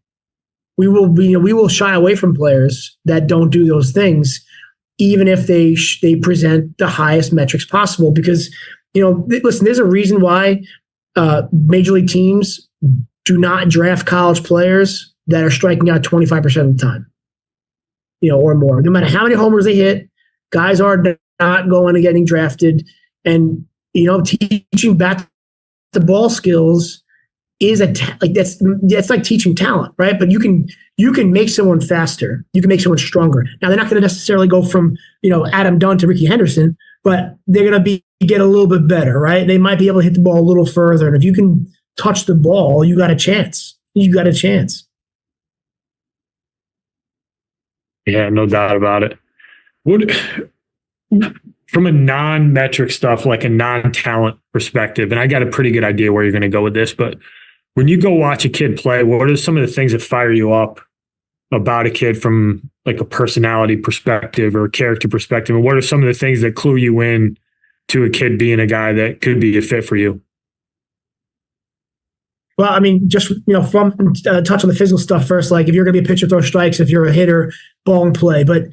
We will shy away from players that don't do those things, even if they present the highest metrics possible. Because listen, there's a reason why major league teams do not draft college players that are striking out 25% of the time, or more. No matter how many homers they hit, guys are not going to getting drafted. And teaching back the ball skills is that's like teaching talent, right? But you can make someone faster. You can make someone stronger. Now they're not going to necessarily go from Adam Dunn to Ricky Henderson, but they're going to get a little bit better, right? They might be able to hit the ball a little further, and if you can touch the ball, you got a chance. Yeah, no doubt about it. From a non-metric stuff, a non-talent perspective, and I got a pretty good idea where you're going to go with this, but when you go watch a kid play, what are some of the things that fire you up about a kid from like a personality perspective or a character perspective? And what are some of the things that clue you in to a kid being a guy that could be a fit for you? Well, I mean, just, from touch on the physical stuff first, like if you're going to be a pitcher, throw strikes, if you're a hitter, ball and play. But,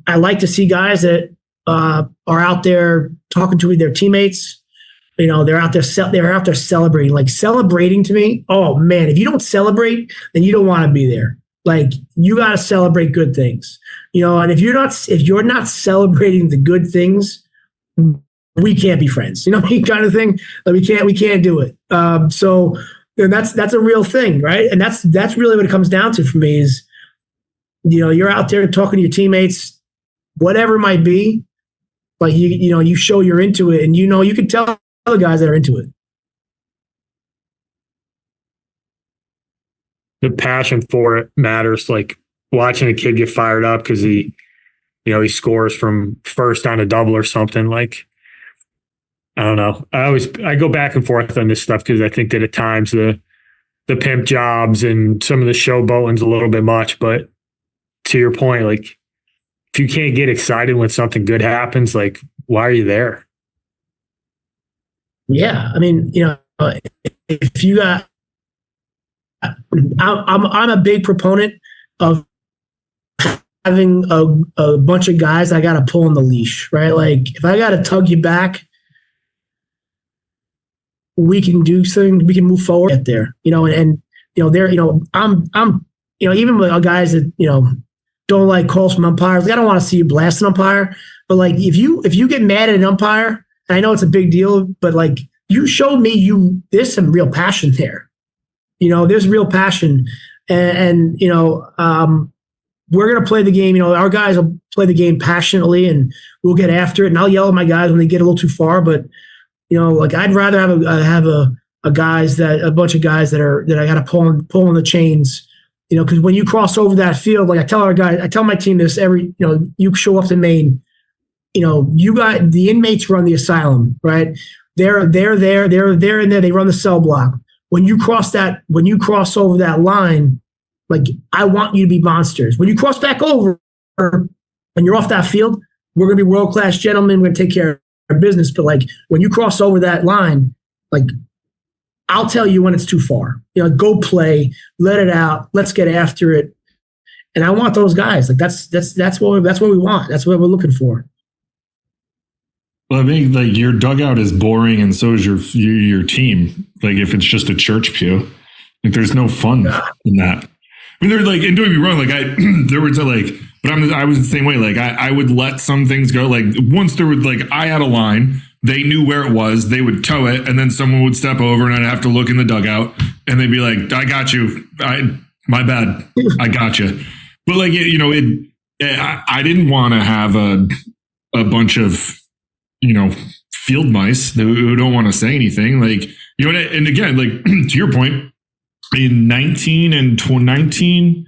I like to see guys that are out there talking to their teammates. They're out there celebrating. Like, celebrating to me, oh man, if you don't celebrate, then you don't want to be there. Like, you got to celebrate good things. And if you're not celebrating the good things, we can't be friends, kind of thing. Like, we can't do it. So, and that's a real thing, right? And that's really what it comes down to for me is, you're out there talking to your teammates, whatever it might be, like you show you're into it, and you can tell the guys that are into it. The passion for it matters. Like watching a kid get fired up because he scores from first on a double or something. Like, I don't know. I go back and forth on this stuff because I think that at times the pimp jobs and some of the showboating's a little bit much. But to your point, like if you can't get excited when something good happens, like why are you there? Yeah, I mean, if you got, I'm a big proponent of having a bunch of guys I got to pull on the leash, right? Like if I got to tug you back, we can do something. We can move forward. Get there, I'm even with guys that don't like calls from umpires. Like, I don't want to see you blast an umpire, but like if you get mad at an umpire, and I know it's a big deal, but like you showed me there's some real passion there. There's real passion, and we're gonna play the game. Our guys will play the game passionately, and we'll get after it. And I'll yell at my guys when they get a little too far, but like I'd rather have a bunch of guys that I got to pull on the chains. Because when you cross over that field, like I tell my team this you show up to Maine, you got the inmates run the asylum, right? They're in there, they run the cell block. When you cross over that line, like I want you to be monsters. When you cross back over and you're off that field, we're gonna be world-class gentlemen, we're gonna take care of our business. But like when you cross over that line, like I'll tell you when it's too far. Go play, let it out, let's get after it. And I want those guys. Like that's what we want. That's what we're looking for. Well, I mean, like your dugout is boring, and so is your team. Like if it's just a church pew, like there's no fun in that. I mean, they're like, and don't get me wrong, like there was I was the same way. Like I would let some things go. Like once there was I had a line. They knew where it was. They would tow it, and then someone would step over, and I'd have to look in the dugout, and they'd be like, "I got you. My bad. I got you." But I didn't want to have a bunch of field mice who don't want to say anything. Like and again, like to your point, in 19 and 19,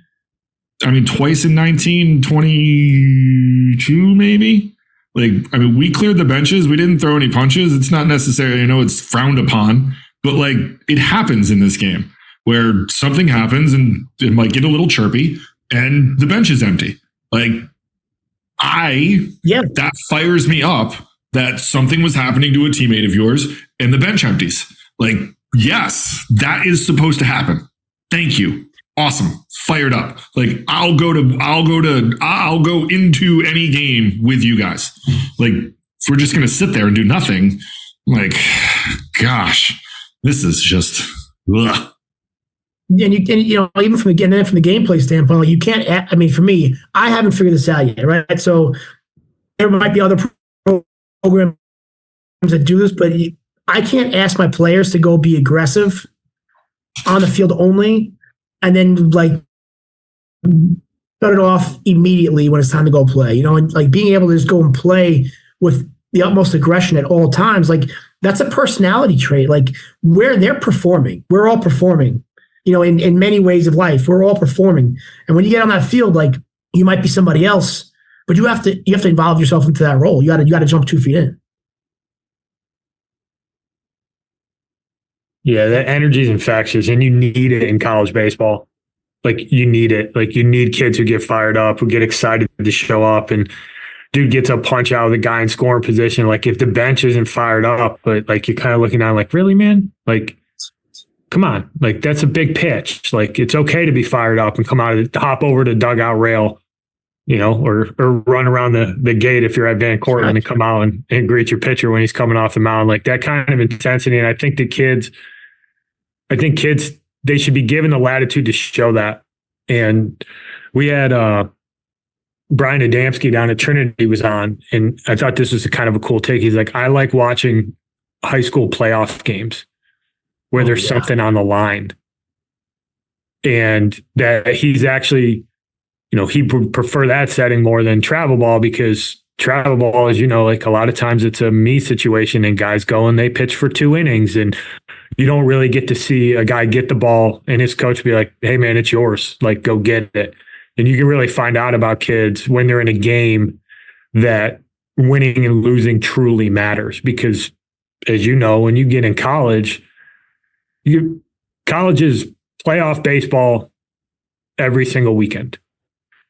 I mean twice in 19, 22 maybe. Like, I mean, we cleared the benches. We didn't throw any punches. It's not necessarily, it's frowned upon, but like it happens in this game where something happens and it might get a little chirpy and the bench is empty. Like that fires me up that something was happening to a teammate of yours and the bench empties. Like, yes, that is supposed to happen. Thank you. Awesome. Fired up. Like I'll go into any game with you guys. Like if we're just going to sit there and do nothing, like, gosh, this is just, ugh. And even from the gameplay standpoint, like you can't, I mean, for me, I haven't figured this out yet. Right. So there might be other programs that do this, but I can't ask my players to go be aggressive on the field only. And then like shut it off immediately when it's time to go play, and like being able to just go and play with the utmost aggression at all times. Like that's a personality trait. Like where they're performing, we're all performing, in many ways of life, we're all performing. And when you get on that field, like you might be somebody else, but you have to involve yourself into that role. You got to jump 2 feet in. Yeah, that energy is infectious, and you need it in college baseball. like you need it. Like you need kids who get fired up, who get excited to show up, and dude gets a punch out of the guy in scoring position. Like if the bench isn't fired up, but like you're kind of looking down like, really, man? Like, come on. Like that's a big pitch. Like it's okay to be fired up and come out of hop over the dugout rail, or run around the gate if you're at Van Cortlandt and come out and greet your pitcher when he's coming off the mound. Like that kind of intensity. And I think kids, they should be given the latitude to show that. And we had Brian Adamski down at Trinity was on, and I thought this was a kind of a cool take. He's like, I like watching high school playoff games where there's something on the line. And that he's actually, he would prefer that setting more than travel ball, because travel ball, as like a lot of times it's a me situation and guys go and they pitch for 2 innings, and you don't really get to see a guy get the ball and his coach be like, hey man, it's yours. Like, go get it. And you can really find out about kids when they're in a game that winning and losing truly matters. Because as you know, when you get in college, college is playoff baseball every single weekend.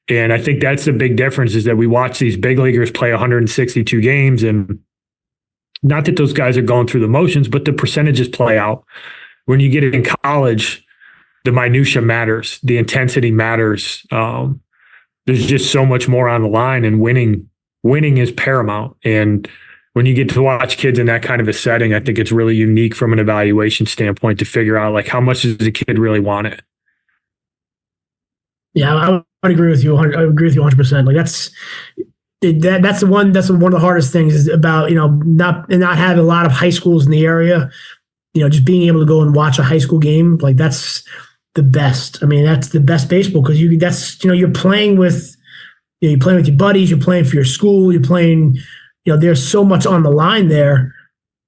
And I think that's the big difference, is that we watch these big leaguers play 162 games, and not that those guys are going through the motions, but the percentages play out. When you get in college, the minutia matters, the intensity matters. There's just so much more on the line, and winning is paramount. And when you get to watch kids in that kind of a setting, I think it's really unique from an evaluation standpoint to figure out like how much does the kid really want it. Yeah, I would agree with you. I agree with you 100%. Like that's one of the hardest things is about, not having a lot of high schools in the area, just being able to go and watch a high school game. Like that's the best. I mean, that's the best baseball, because you're playing with, you're playing with your buddies, you're playing for your school, you're playing, there's so much on the line there,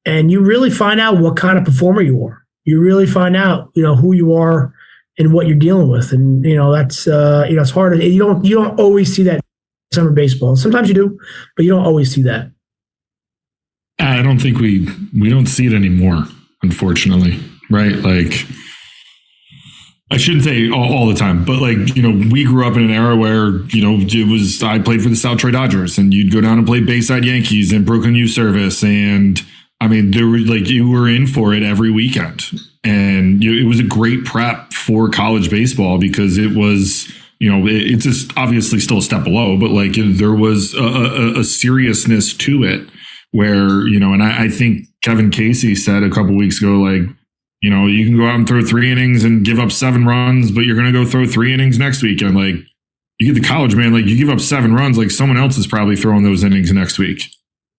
and you really find out what kind of performer you are. You really find out, who you are and what you're dealing with. And, that's, it's hard. You don't always see that in summer baseball. Sometimes you do, but you don't always see that. I don't think we don't see it anymore, unfortunately. Right. Like, I shouldn't say all the time, but like, we grew up in an era where, I played for the South Troy Dodgers, and you'd go down and play Bayside Yankees and Brooklyn Youth Service. And I mean, there were like, you were in for it every weekend, and it was a great prep for college baseball, because it was, it's just obviously still a step below, but like there was a seriousness to it where, and I think Kevin Casey said a couple weeks ago, like, you can go out and throw 3 innings and give up 7 runs, but you're going to go throw 3 innings next week. And like, you get to college, man, like you give up 7 runs, like someone else is probably throwing those innings next week.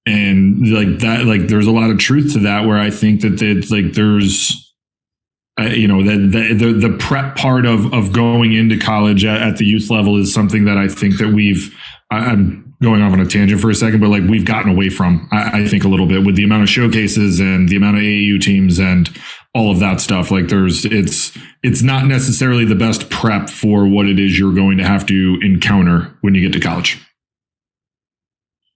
And like that, like there's a lot of truth to that, where I think that it's like there's, the prep part of going into college at the youth level is something that I think that I'm going off on a tangent for a second, but like we've gotten away from, I think, a little bit with the amount of showcases and the amount of AAU teams and all of that stuff. Like it's not necessarily the best prep for what it is you're going to have to encounter when you get to college.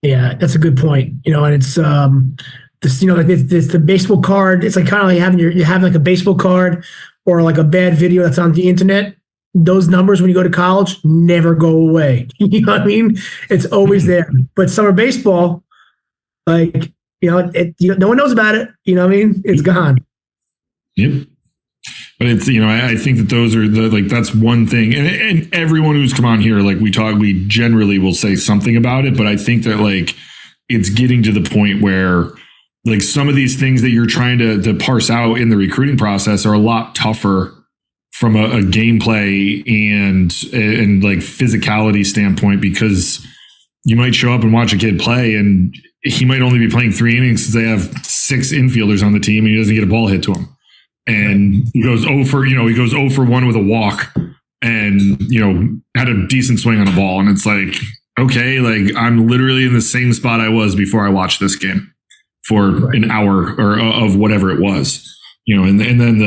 Yeah, that's a good point. And it's this, like it's the baseball card. It's like kind of like having like a baseball card or like a bad video that's on the internet. Those numbers when you go to college never go away. You know what I mean? It's always there. But summer baseball, like no one knows about it. You know what I mean? It's gone. Yep. But it's, I think that those are that's one thing. And everyone who's come on here, like we generally will say something about it. But I think that like it's getting to the point where like some of these things that you're trying to parse out in the recruiting process are a lot tougher from a gameplay and like physicality standpoint, because you might show up and watch a kid play and he might only be playing 3 innings because they have 6 infielders on the team and he doesn't get a ball hit to him. And he goes 0 for 1 with a walk and, had a decent swing on a ball. And it's like, okay, like I'm literally in the same spot I was before I watched this game for an hour or of whatever it was, and then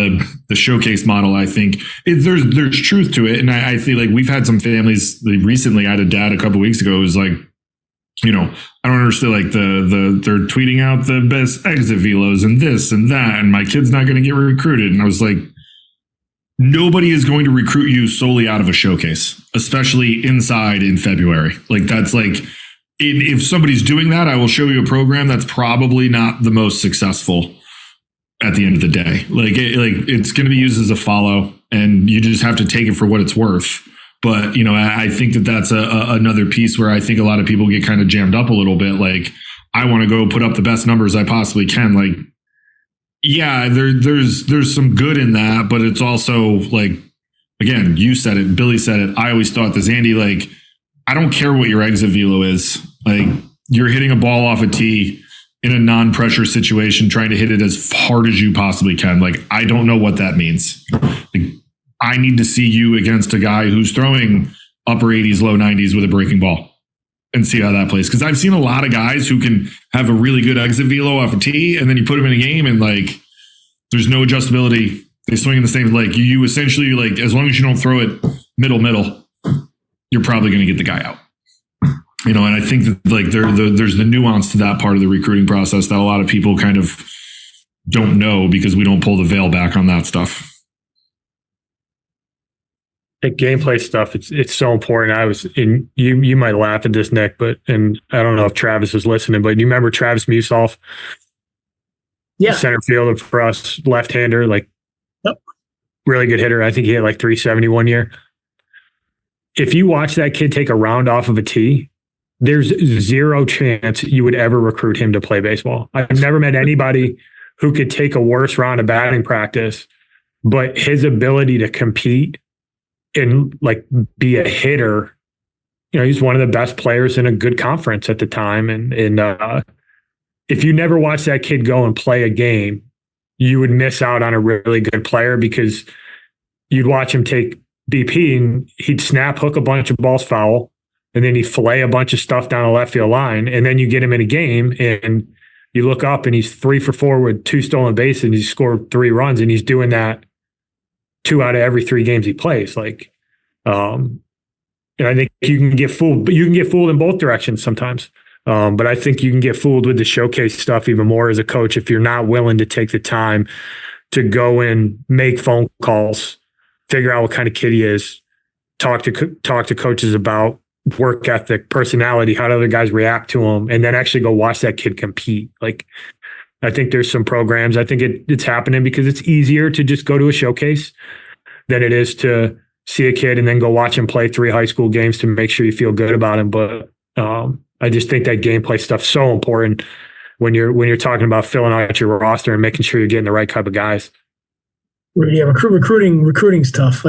the showcase model, I think there's truth to it. And I feel like we've had some families recently. I had a dad a couple of weeks ago who was like, I don't understand, like they're tweeting out the best exit velos and this and that, and my kid's not going to get recruited. And I was like, nobody is going to recruit you solely out of a showcase, especially inside in February. Like that's like, if somebody's doing that, I will show you a program that's probably not the most successful at the end of the day. It's going to be used as a follow, and you just have to take it for what it's worth. But, I think that that's another piece where I think a lot of people get kind of jammed up a little bit. Like, I want to go put up the best numbers I possibly can. Like, yeah, there's some good in that, but it's also like, again, you said it, Billy said it. I always thought this, Andy, like, I don't care what your exit velo is. Like, you're hitting a ball off a tee in a non-pressure situation, trying to hit it as hard as you possibly can. Like, I don't know what that means. Like, I need to see you against a guy who's throwing upper 80s, low 90s with a breaking ball and see how that plays. Because I've seen a lot of guys who can have a really good exit velo off a tee, and then you put them in a game and like, there's no adjustability. They swing in the same, like you essentially, like, as long as you don't throw it middle, you're probably going to get the guy out. And I think that like there's the nuance to that part of the recruiting process that a lot of people kind of don't know because we don't pull the veil back on that stuff. The gameplay stuff, it's so important. You might laugh at this, Nick, and I don't know if Travis is listening, but you remember Travis Musoff? Yeah. Center fielder for us, left-hander, like, yep. Really good hitter. I think he had like 370 one year. If you watch that kid take a round off of a tee, there's zero chance you would ever recruit him to play baseball. I've never met anybody who could take a worse round of batting practice, but his ability to compete and like be a hitter, he's one of the best players in a good conference at the time. And if you never watched that kid go and play a game, you would miss out on a really good player because you'd watch him take BP and he'd snap hook a bunch of balls foul, and then he'd fillet a bunch of stuff down the left field line. And then you get him in a game and you look up and he's 3 for 4 with 2 stolen bases and he's scored 3 runs, and he's doing that 2 out of every 3 games he plays. Like, and I think you can get fooled, but you can get fooled in both directions sometimes. But I think you can get fooled with the showcase stuff even more as a coach if you're not willing to take the time to go and make phone calls, figure out what kind of kid he is, talk to coaches about work ethic, personality, how do other guys react to him, and then actually go watch that kid compete. Like, I think there's some programs. I think it's happening because it's easier to just go to a showcase than it is to see a kid and then go watch him play 3 high school games to make sure you feel good about him. But I just think that gameplay stuff's so important when you're talking about filling out your roster and making sure you're getting the right type of guys. Yeah, recruiting's tough.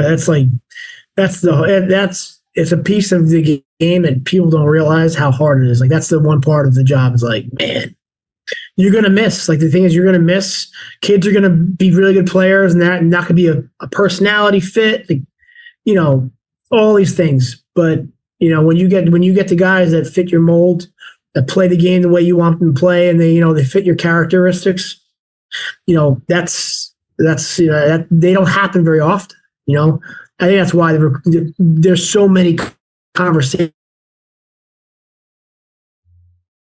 It's a piece of the game that people don't realize how hard it is. Like, that's the one part of the job is like, man, you're going to miss. Like, the thing is, you're going to miss. Kids are going to be really good players and that not going to be a personality fit. Like, all these things. But, when you get the guys that fit your mold, that play the game the way you want them to play, and they fit your characteristics, that's that they don't happen very often. I think that's why there's so many conversations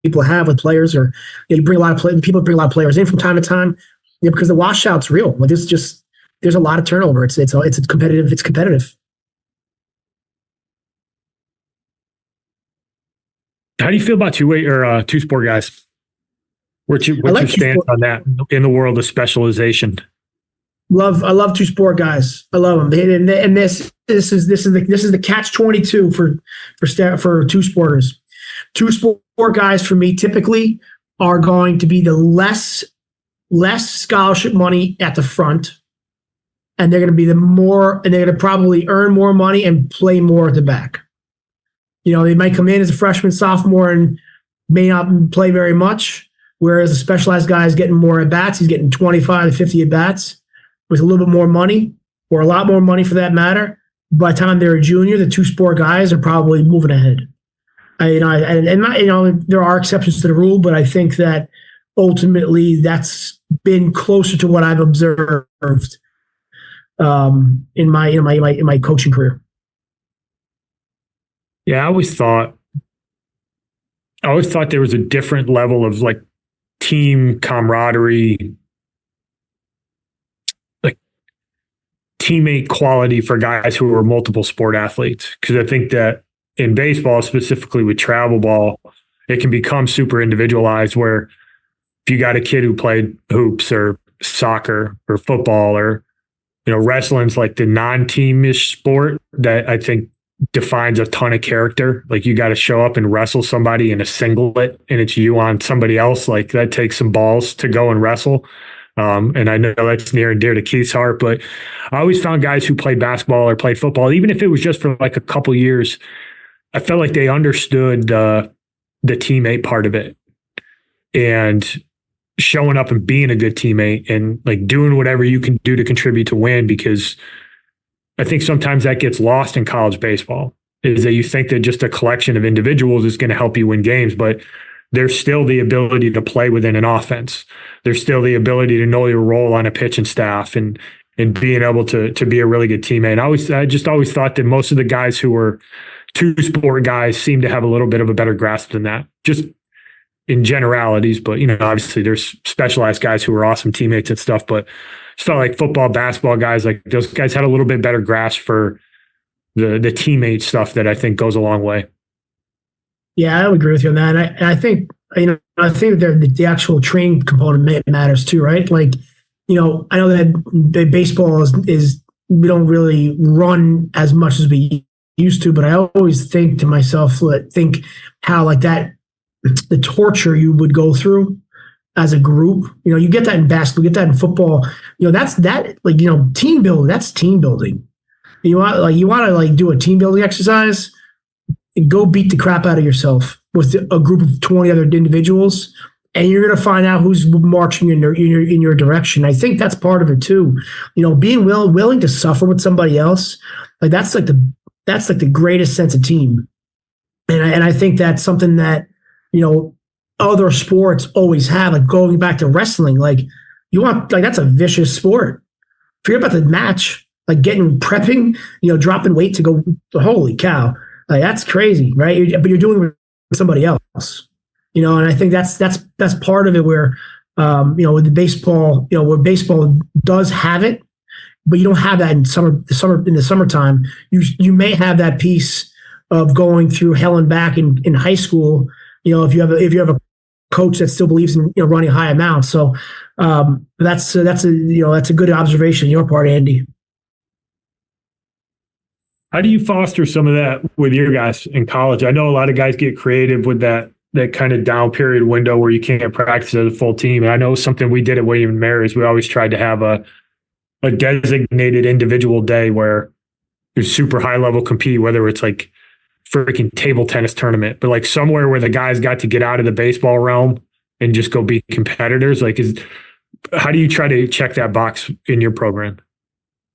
people have with players, or people bring a lot of players in from time to time, because the washout's real. Like, there's a lot of turnover. It's competitive. It's competitive. How do you feel about two-sport guys? What's your stance on that in the world of specialization? I love two-sport guys. I love them, and this is the catch-22 for two-sporters. Two-sport guys for me typically are going to be the less scholarship money at the front, and they're going to be they're going to probably earn more money and play more at the back. They might come in as a freshman, sophomore, and may not play very much, whereas a specialized guy is getting more at-bats. He's getting 25 to 50 at-bats with a little bit more money, or a lot more money for that matter. By the time they're a junior, the two-sport guys are probably moving ahead. There are exceptions to the rule, but I think that ultimately that's been closer to what I've observed in my coaching career. Yeah, I always thought there was a different level of like team camaraderie, like teammate quality for guys who are multiple sport athletes. Because I think that in baseball, specifically with travel ball, it can become super individualized where if you got a kid who played hoops or soccer or football or, wrestling's like the non-teamish sport that I think defines a ton of character. Like you got to show up and wrestle somebody in a singlet and it's you on somebody else. Like that takes some balls to go and wrestle. And I know that's near and dear to Keith's heart, but I always found guys who played basketball or played football, even if it was just for like a couple years, I felt like they understood the teammate part of it and showing up and being a good teammate and like doing whatever you can do to contribute to win, because I think sometimes that gets lost in college baseball is that you think that just a collection of individuals is going to help you win games, but there's still the ability to play within an offense. There's still the ability to know your role on a pitching staff and being able to be a really good teammate. I just always thought that most of the guys who were two-sport guys seem to have a little bit of a better grasp than that, just in generalities. But, obviously there's specialized guys who are awesome teammates and stuff, but it felt like football, basketball guys, like those guys had a little bit better grasp for the teammate stuff that I think goes a long way. Yeah, I would agree with you on that. And I think, I think that the actual training component matters too, right? Like, I know that baseball is we don't really run as much as we used to, but I always think to myself, how like that, the torture you would go through as a group, you get that in basketball, you get that in football, that's that, like, team building, that's team building. You want to do a team building exercise and go beat the crap out of yourself with a group of 20 other individuals, and you're going to find out who's marching in your direction. I think that's part of it too. Being willing to suffer with somebody else, like that's like the greatest sense of team. And I think that's something that, other sports always have, like going back to wrestling, that's a vicious sport. Forget about the match, like prepping, dropping weight to go, holy cow. Like that's crazy, right? But you're doing it with somebody else, and I think that's part of it where, with the baseball, where baseball does have it, but you don't have that in the summertime. You may have that piece of going through hell and back in high school, if you have a coach that still believes in running high amounts. So that's a good observation on your part, Andy. How do you foster some of that with your guys in college? I know a lot of guys get creative with that kind of down period window where you can't practice as a full team. And I know something we did at William & Mary is we always tried to have a designated individual day where there's super high level compete, whether it's like freaking table tennis tournament, but like somewhere where the guys got to get out of the baseball realm and just go be competitors. Like, how do you try to check that box in your program?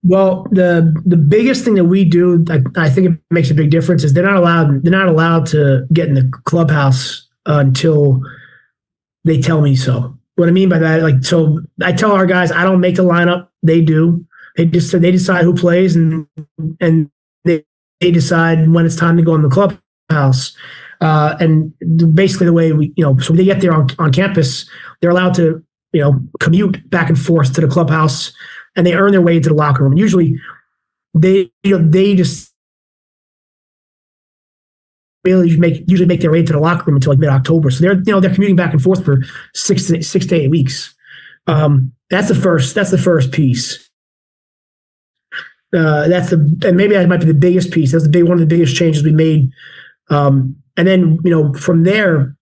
Well, the biggest thing that we do, I think it makes a big difference, is they're not allowed to get in the clubhouse until they tell me so. What I mean by that, so I tell our guys, I don't make the lineup. They do. They decide who plays and they decide when it's time to go in the clubhouse. And basically the way so when they get there on campus, they're allowed to, commute back and forth to the clubhouse, and they earn their way into the locker room. And usually they just really make their way into the locker room until like mid-October. So they're commuting back and forth for 6 to 8 weeks. That's the first piece. And maybe that might be the biggest piece. That's one of the biggest changes we made. And then, from there,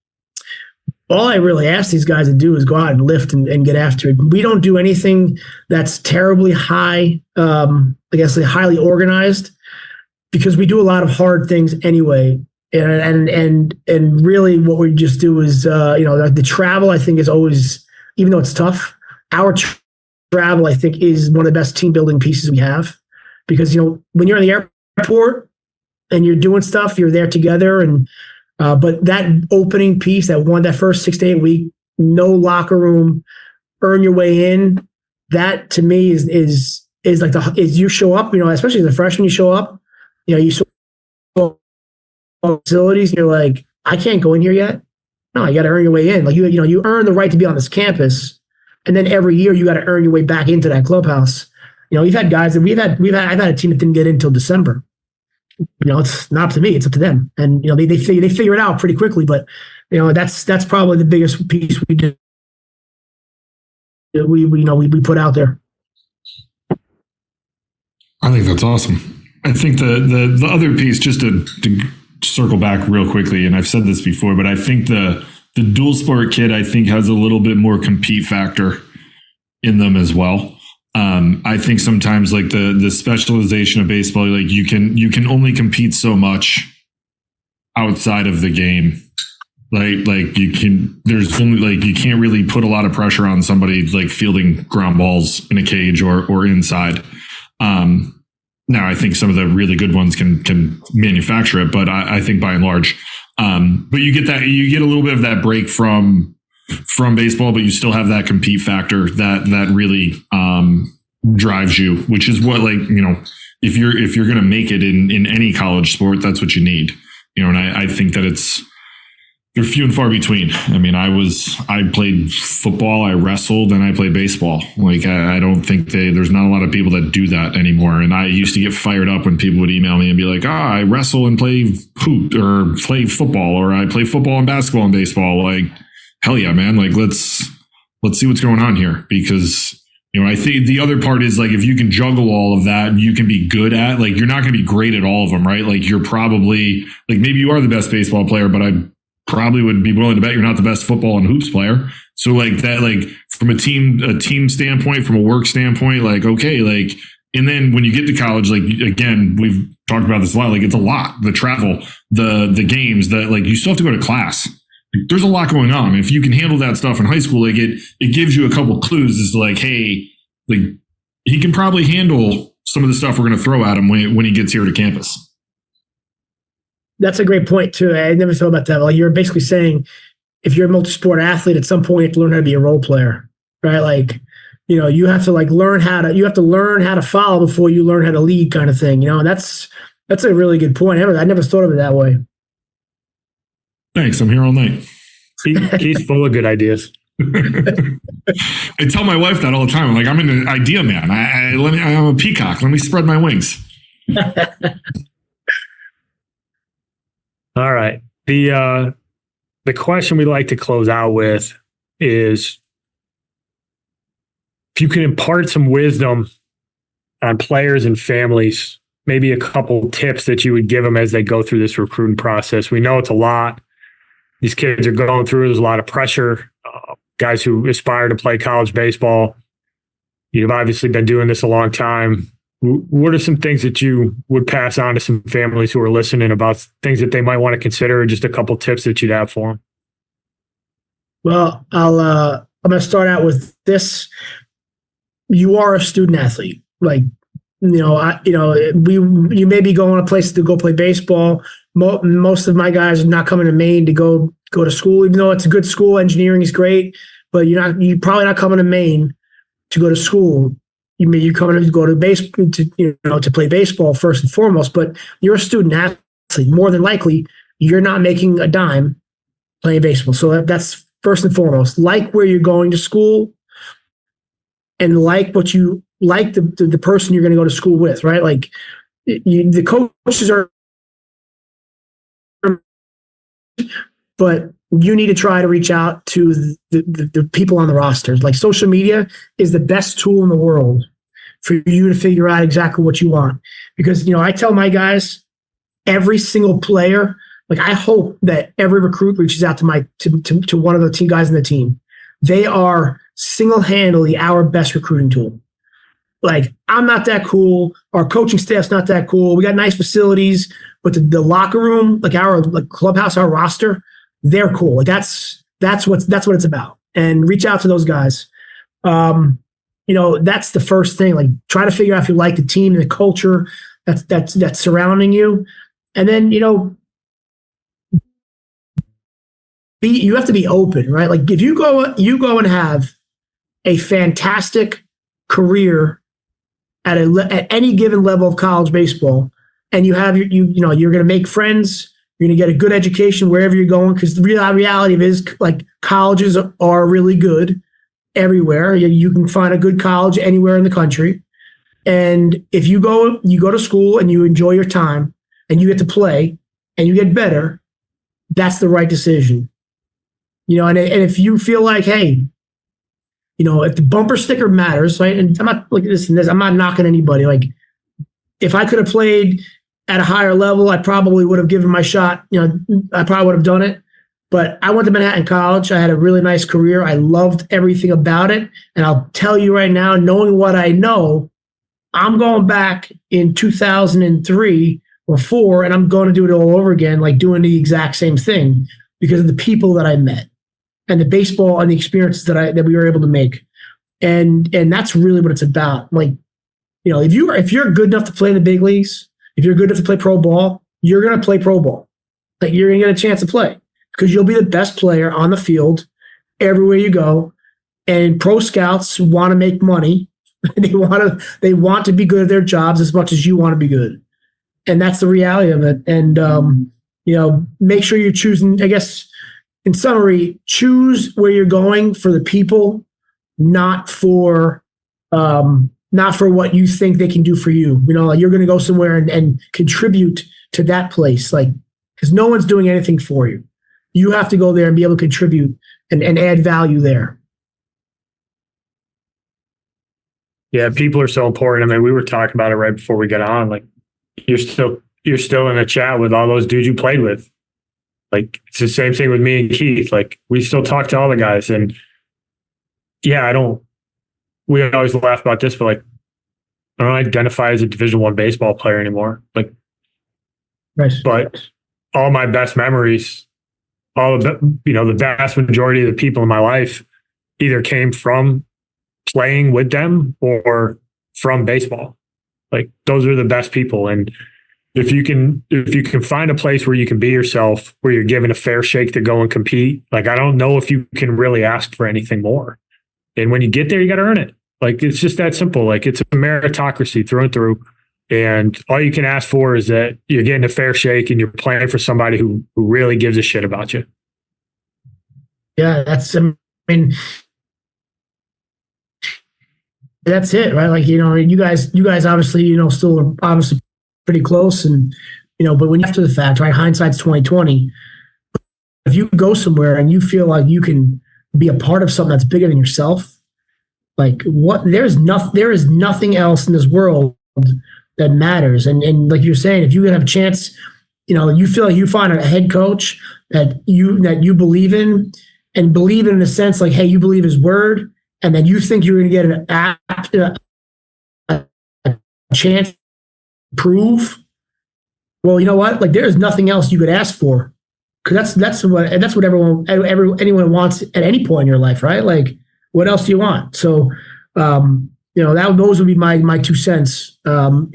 all I really ask these guys to do is go out and lift and get after it. We don't do anything that's terribly high, highly organized, because we do a lot of hard things anyway. And really what we just do is, the travel, I think, is always, even though it's tough, our travel, I think, is one of the best team building pieces we have. Because, when you're in the airport and you're doing stuff, you're there together. And but that opening piece, that first 6 to 8 week, no locker room, earn your way in, that to me is like you show up, especially as a freshman, you show up, you show up facilities, and you're like, I can't go in here yet. No, you got to earn your way in. Like you earn the right to be on this campus, and then every year you got to earn your way back into that clubhouse. we've had guys that I've had a team that didn't get in until December. It's not up to me, it's up to them. And, they figure it out pretty quickly, but, that's probably the biggest piece we do. We put out there. I think that's awesome. I think the other piece, just to circle back real quickly, and I've said this before, but I think the dual sport kid, I think, has a little bit more compete factor in them as well. I think sometimes like the specialization of baseball, like you can only compete so much outside of the game. You can't really put a lot of pressure on somebody like fielding ground balls in a cage or inside. Now I think some of the really good ones can manufacture it, but I think by and large, but you get a little bit of that break from baseball, but you still have that compete factor that really drives you, which is what, if you're going to make it in any college sport, that's what you need, and I think that they're few and far between. I mean, I played football, I wrestled, and I played baseball. I don't think there's not a lot of people that do that anymore. And I used to get fired up when people would email me and be like, I wrestle and play hoop or play football, or I play football and basketball and baseball. Hell yeah, man. Let's see what's going on here, because I think the other part is if you can juggle all of that, you can be good at, you're not going to be great at all of them, right? You're probably maybe you are the best baseball player, but I probably would be willing to bet you're not the best football and hoops player. So from a team standpoint, from a work standpoint, okay, and then when you get to college, again, we've talked about this a lot, it's a lot, the travel, the games, you still have to go to class. There's a lot going on. If you can handle that stuff in high school, it gives you a couple clues as to hey, he can probably handle some of the stuff we're going to throw at him when he gets here to campus. That's a great point too. I never thought about that. You're basically saying, if you're a multi-sport athlete, at some point you have to learn how to be a role player, right? You have to learn how to follow before you learn how to lead, kind of thing. And that's a really good point. I never thought of it that way. Thanks. I'm here all night. He's full of good ideas. I tell my wife that all the time. I'm an idea man. I'm a peacock. Let me spread my wings. All right. The question we like to close out with is, if you can impart some wisdom on players and families, maybe a couple tips that you would give them as they go through this recruiting process. We know it's a lot. These kids are going through. There's a lot of pressure. Guys who aspire to play college baseball. You've obviously been doing this a long time. What are some things that you would pass on to some families who are listening about things that they might want to consider, or just a couple tips that you'd have for them? Well, I'm going to start out with this. You are a student athlete. You may be going to places to go play baseball. Most of my guys are not coming to Maine to go to school, even though it's a good school. Engineering is great, but you're probably not coming to Maine to go to school. You're coming to go to baseball to play baseball first and foremost. But you're a student athlete. More than likely, you're not making a dime playing baseball. So that's first and foremost. Like where you're going to school, and like the person you're going to go to school with, right? The coaches are, but you need to try to reach out to the people on the rosters. Social media is the best tool in the world for you to figure out exactly what you want. Because, I tell my guys, every single player, I hope that every recruit reaches out to one of the team guys in the team. They are single-handedly our best recruiting tool. I'm not that cool. Our coaching staff's not that cool. We got nice facilities, but the locker room, our clubhouse, our roster, they're cool. That's what it's about. And reach out to those guys. That's the first thing. Try to figure out if you like the team and the culture that's surrounding you. And then, you have to be open, right? If you go and have a fantastic career at any given level of college baseball, and you have you're going to make friends, you're going to get a good education wherever you're going, because the reality of it is colleges are really good everywhere. You can find a good college anywhere in the country. And if you go to school and you enjoy your time and you get to play and you get better, that's the right decision. And if you feel like, hey, if the bumper sticker matters, right? And I'm not like this, I'm not knocking anybody. Like, if I could have played at a higher level, I probably would have given my shot. I probably would have done it. But I went to Manhattan College. I had a really nice career. I loved everything about it. And I'll tell you right now, knowing what I know, I'm going back in 2003 or 4, and I'm going to do it all over again, like doing the exact same thing because of the people that I met and the baseball and the experiences that we were able to make. And that's really what it's about. Like, if you're good enough to play in the big leagues, if you're good enough to play pro ball, you're going to play pro ball. Like, you're going to get a chance to play because you'll be the best player on the field everywhere you go. And pro scouts want to make money. They want to be good at their jobs as much as you want to be good. And that's the reality of it. And, make sure you're choosing, I guess, in summary, choose where you're going for the people, not for what you think they can do for you. Like, you're going to go somewhere and contribute to that place, like, because no one's doing anything for you. You have to go there and be able to contribute and add value there. Yeah, people are so important. I mean, we were talking about it right before we got on. Like, you're still in a chat with all those dudes you played with. Like, it's the same thing with me and Keith. Like, we still talk to all the guys. And yeah, we always laugh about this, but like, I don't identify as a Division I baseball player anymore. Like, right. But all my best memories, all of the vast majority of the people in my life either came from playing with them or from baseball. Like, those are the best people. And if you can find a place where you can be yourself, where you're given a fair shake to go and compete, like, I don't know if you can really ask for anything more. And when you get there, you got to earn it. Like, it's just that simple. Like, it's a meritocracy through and through. And all you can ask for is that you're getting a fair shake and you're playing for somebody who really gives a shit about you. Yeah, that's it, right? Like, you guys obviously, still are obviously pretty close, and but when after the fact, right? Hindsight's 2020. If you go somewhere and you feel like you can be a part of something that's bigger than yourself, like, there is nothing else in this world that matters. And like you're saying, if you have a chance, you feel like you find a head coach that you believe in, and believe in the sense like, hey, you believe his word, and then you think you're going to get a chance to prove. Well, you know what? Like, there's nothing else you could ask for, because that's what anyone wants at any point in your life, right? Like, what else do you want? So, those would be my 2 cents. For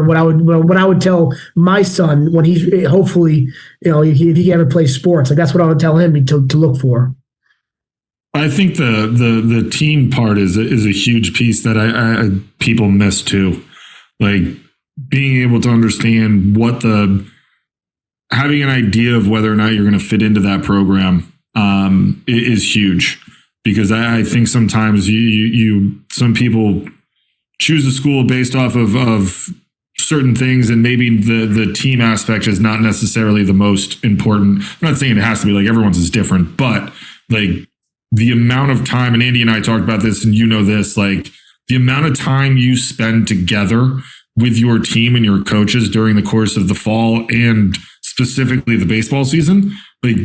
what I would tell my son when he's hopefully, if he ever plays sports, like, that's what I would tell him to look for. I think the team part is a huge piece that I people miss too. Like, being able to understand having an idea of whether or not you're going to fit into that program is huge, because I think sometimes some people choose a school based off of certain things, and maybe the team aspect is not necessarily the most important. I'm not saying it has to be, like, everyone's is different, but like, the amount of time, and Andy and I talked about this, and this, like, the amount of time you spend together with your team and your coaches during the course of the fall and specifically the baseball season, like,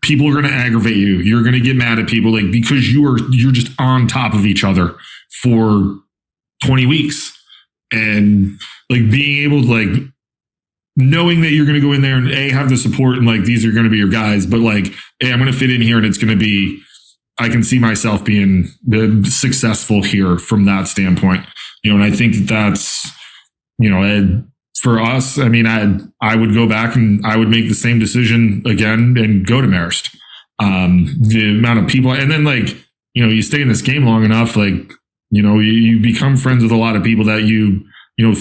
people are gonna aggravate you. You're gonna get mad at people, like, because you're just on top of each other for 20 weeks, and like, being able to, like, knowing that you're going to go in there and have the support, and like, these are going to be your guys, but like, hey, I'm going to fit in here, and it's going to be, I can see myself being successful here from that standpoint, and I think that's, for us, I mean, I would go back and I would make the same decision again and go to Marist. The amount of people, and then, like, you stay in this game long enough, like, you become friends with a lot of people that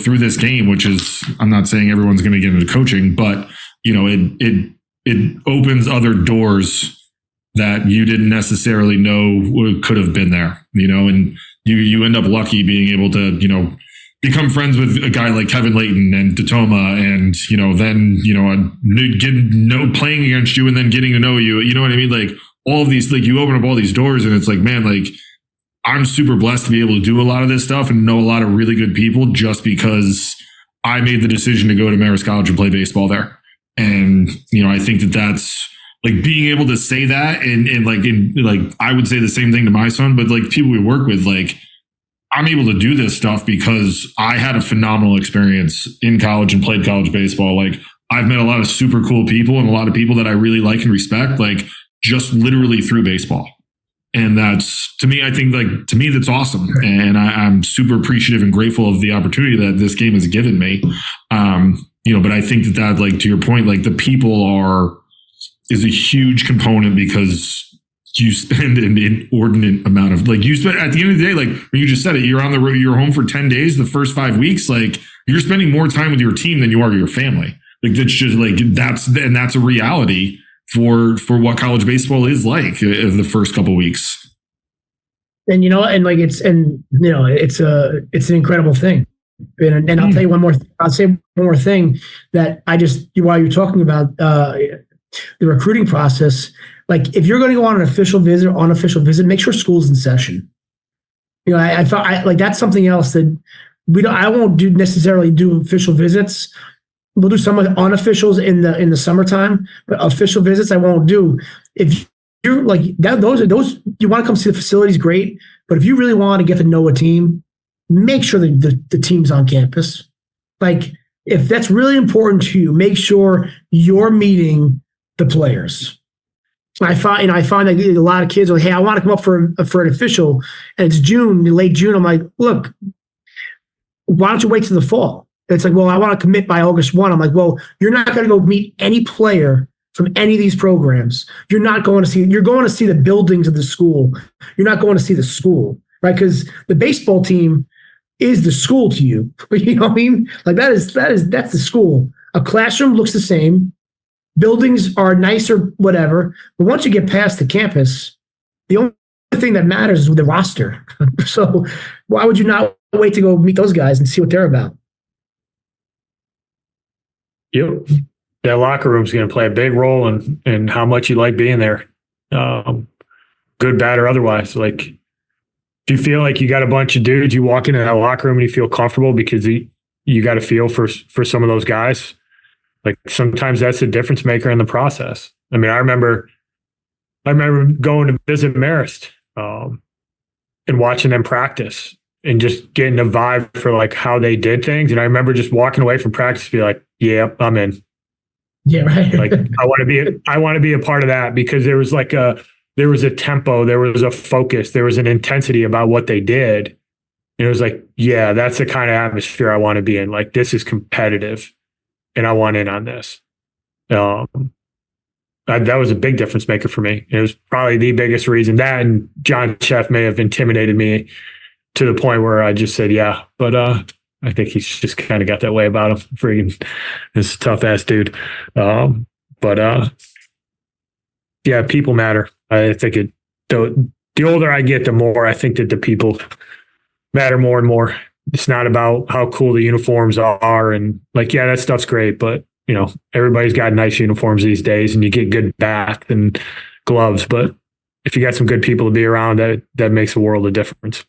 through this game, which is, I'm not saying everyone's going to get into coaching, but it opens other doors that you didn't necessarily know could have been there, and you end up lucky being able to, become friends with a guy like Kevin Layton and Tatoma, and then playing against you and then getting to know you. You know what I mean? Like all of these, like you open up all these doors, and it's like, man, like I'm super blessed to be able to do a lot of this stuff and know a lot of really good people just because I made the decision to go to Marist College and play baseball there. And I think that's like being able to say that, and like I would say the same thing to my son, but like people we work with, like I'm able to do this stuff because I had a phenomenal experience in college and played college baseball. Like I've met a lot of super cool people and a lot of people that I really like and respect, like just literally through baseball. And that's, to me, I think that's awesome. And I'm super appreciative and grateful of the opportunity that this game has given me. But I think that like, to your point, like the people is a huge component because you spend an inordinate amount of, like you spend at the end of the day, like when you just said it, you're on the road, you're home for 10 days, the first 5 weeks, like you're spending more time with your team than you are with your family. Like that's just like, that's a reality for what college baseball is like the first couple of weeks. And, it's an incredible thing. And I'll tell you I'll say one more thing that while you're talking about the recruiting process, like if you're going to go on an official visit or unofficial visit, make sure school's in session. I thought like that's something else that I won't necessarily do official visits. We'll do some of the unofficials in the summertime, but official visits I won't do. If you're like that, those you want to come see the facilities, great. But if you really want to get to know a team, make sure that the team's on campus. Like if that's really important to you, make sure you're meeting the players. I find that a lot of kids are like, hey, I want to come up for an official, and it's June, late June. I'm like, look, why don't you wait till the fall? It's like, well, I want to commit by August 1. I'm like, well, you're not going to go meet any player from any of these programs. You're going to see the buildings of the school. You're not going to see the school, right? Because the baseball team is the school to you. You know what I mean? Like that's the school. A classroom looks the same. Buildings are nicer, whatever. But once you get past the campus, the only thing that matters is the roster. So why would you not wait to go meet those guys and see what they're about? Yep. That locker room is going to play a big role in how much you like being there. Good, bad, or otherwise. Like if you feel like you got a bunch of dudes, you walk into that locker room and you feel comfortable because you got a feel for some of those guys. Like sometimes that's a difference maker in the process. I mean, I remember going to visit Marist and watching them practice and just getting a vibe for like how they did things. And I remember just walking away from practice, be like, yeah, I'm in. Yeah, right. Like I want to be a part of that because there was a tempo, there was a focus, there was an intensity about what they did. And it was like, yeah, that's the kind of atmosphere I want to be in. Like this is competitive and I want in on this. That was a big difference maker for me. It was probably the biggest reason. That and John Sheff may have intimidated me to the point where I just said, yeah, but I think he's just kind of got that way about him. Freaking this tough ass dude. Yeah, people matter. I think the older I get, the more I think that the people matter more and more. It's not about how cool the uniforms are and like, yeah, that stuff's great, but everybody's got nice uniforms these days and you get good bats and gloves. But if you got some good people to be around, that makes a world of difference.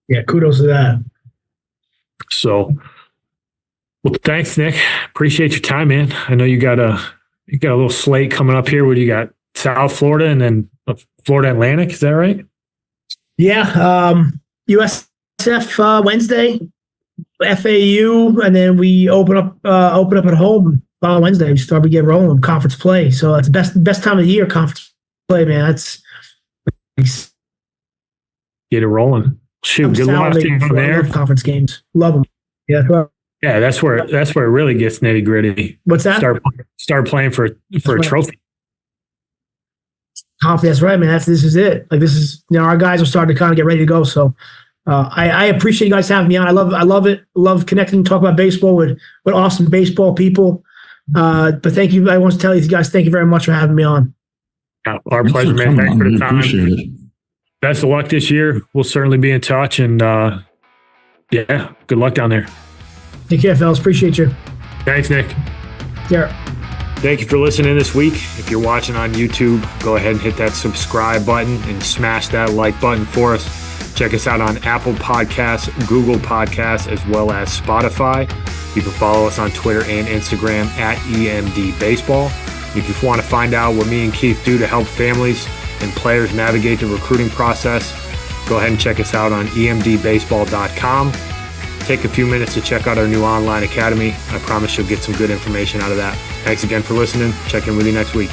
Yeah, kudos to that. So, well, thanks, Nick. Appreciate your time, man. I know you got a little slate coming up here. What do you got? South Florida and then Florida Atlantic. Is that right? Yeah. USF Wednesday, FAU, and then we open up at home on Wednesday. We get rolling conference play. So it's best time of the year, conference play, man. That's get it rolling. Shoot, good luck from there. Conference games, love them. Yeah, yeah. That's where it really gets nitty gritty. What's that? Start playing for a trophy. That's right, man. This is it. Like this is our guys are starting to kind of get ready to go. So I appreciate you guys having me on. I love it. Love connecting, talk about baseball with awesome baseball people. But thank you. I want to tell you guys, thank you very much for having me on. Our Thanks pleasure, for man. coming Thanks on. for We the time. appreciate it. Best of luck this year. We'll certainly be in touch, and yeah, good luck down there. Take care, fellas. Appreciate you. Thanks, Nick. Care. Thank you for listening this week. If you're watching on YouTube, go ahead and hit that subscribe button and smash that like button for us. Check us out on Apple Podcasts, Google Podcasts, as well as Spotify. You can follow us on Twitter and Instagram at EMD Baseball. If you want to find out what me and Keith do to help families and players navigate the recruiting process, go ahead and check us out on emdbaseball.com. Take a few minutes to check out our new online academy. I promise you'll get some good information out of that. Thanks again for listening. Check in with you next week.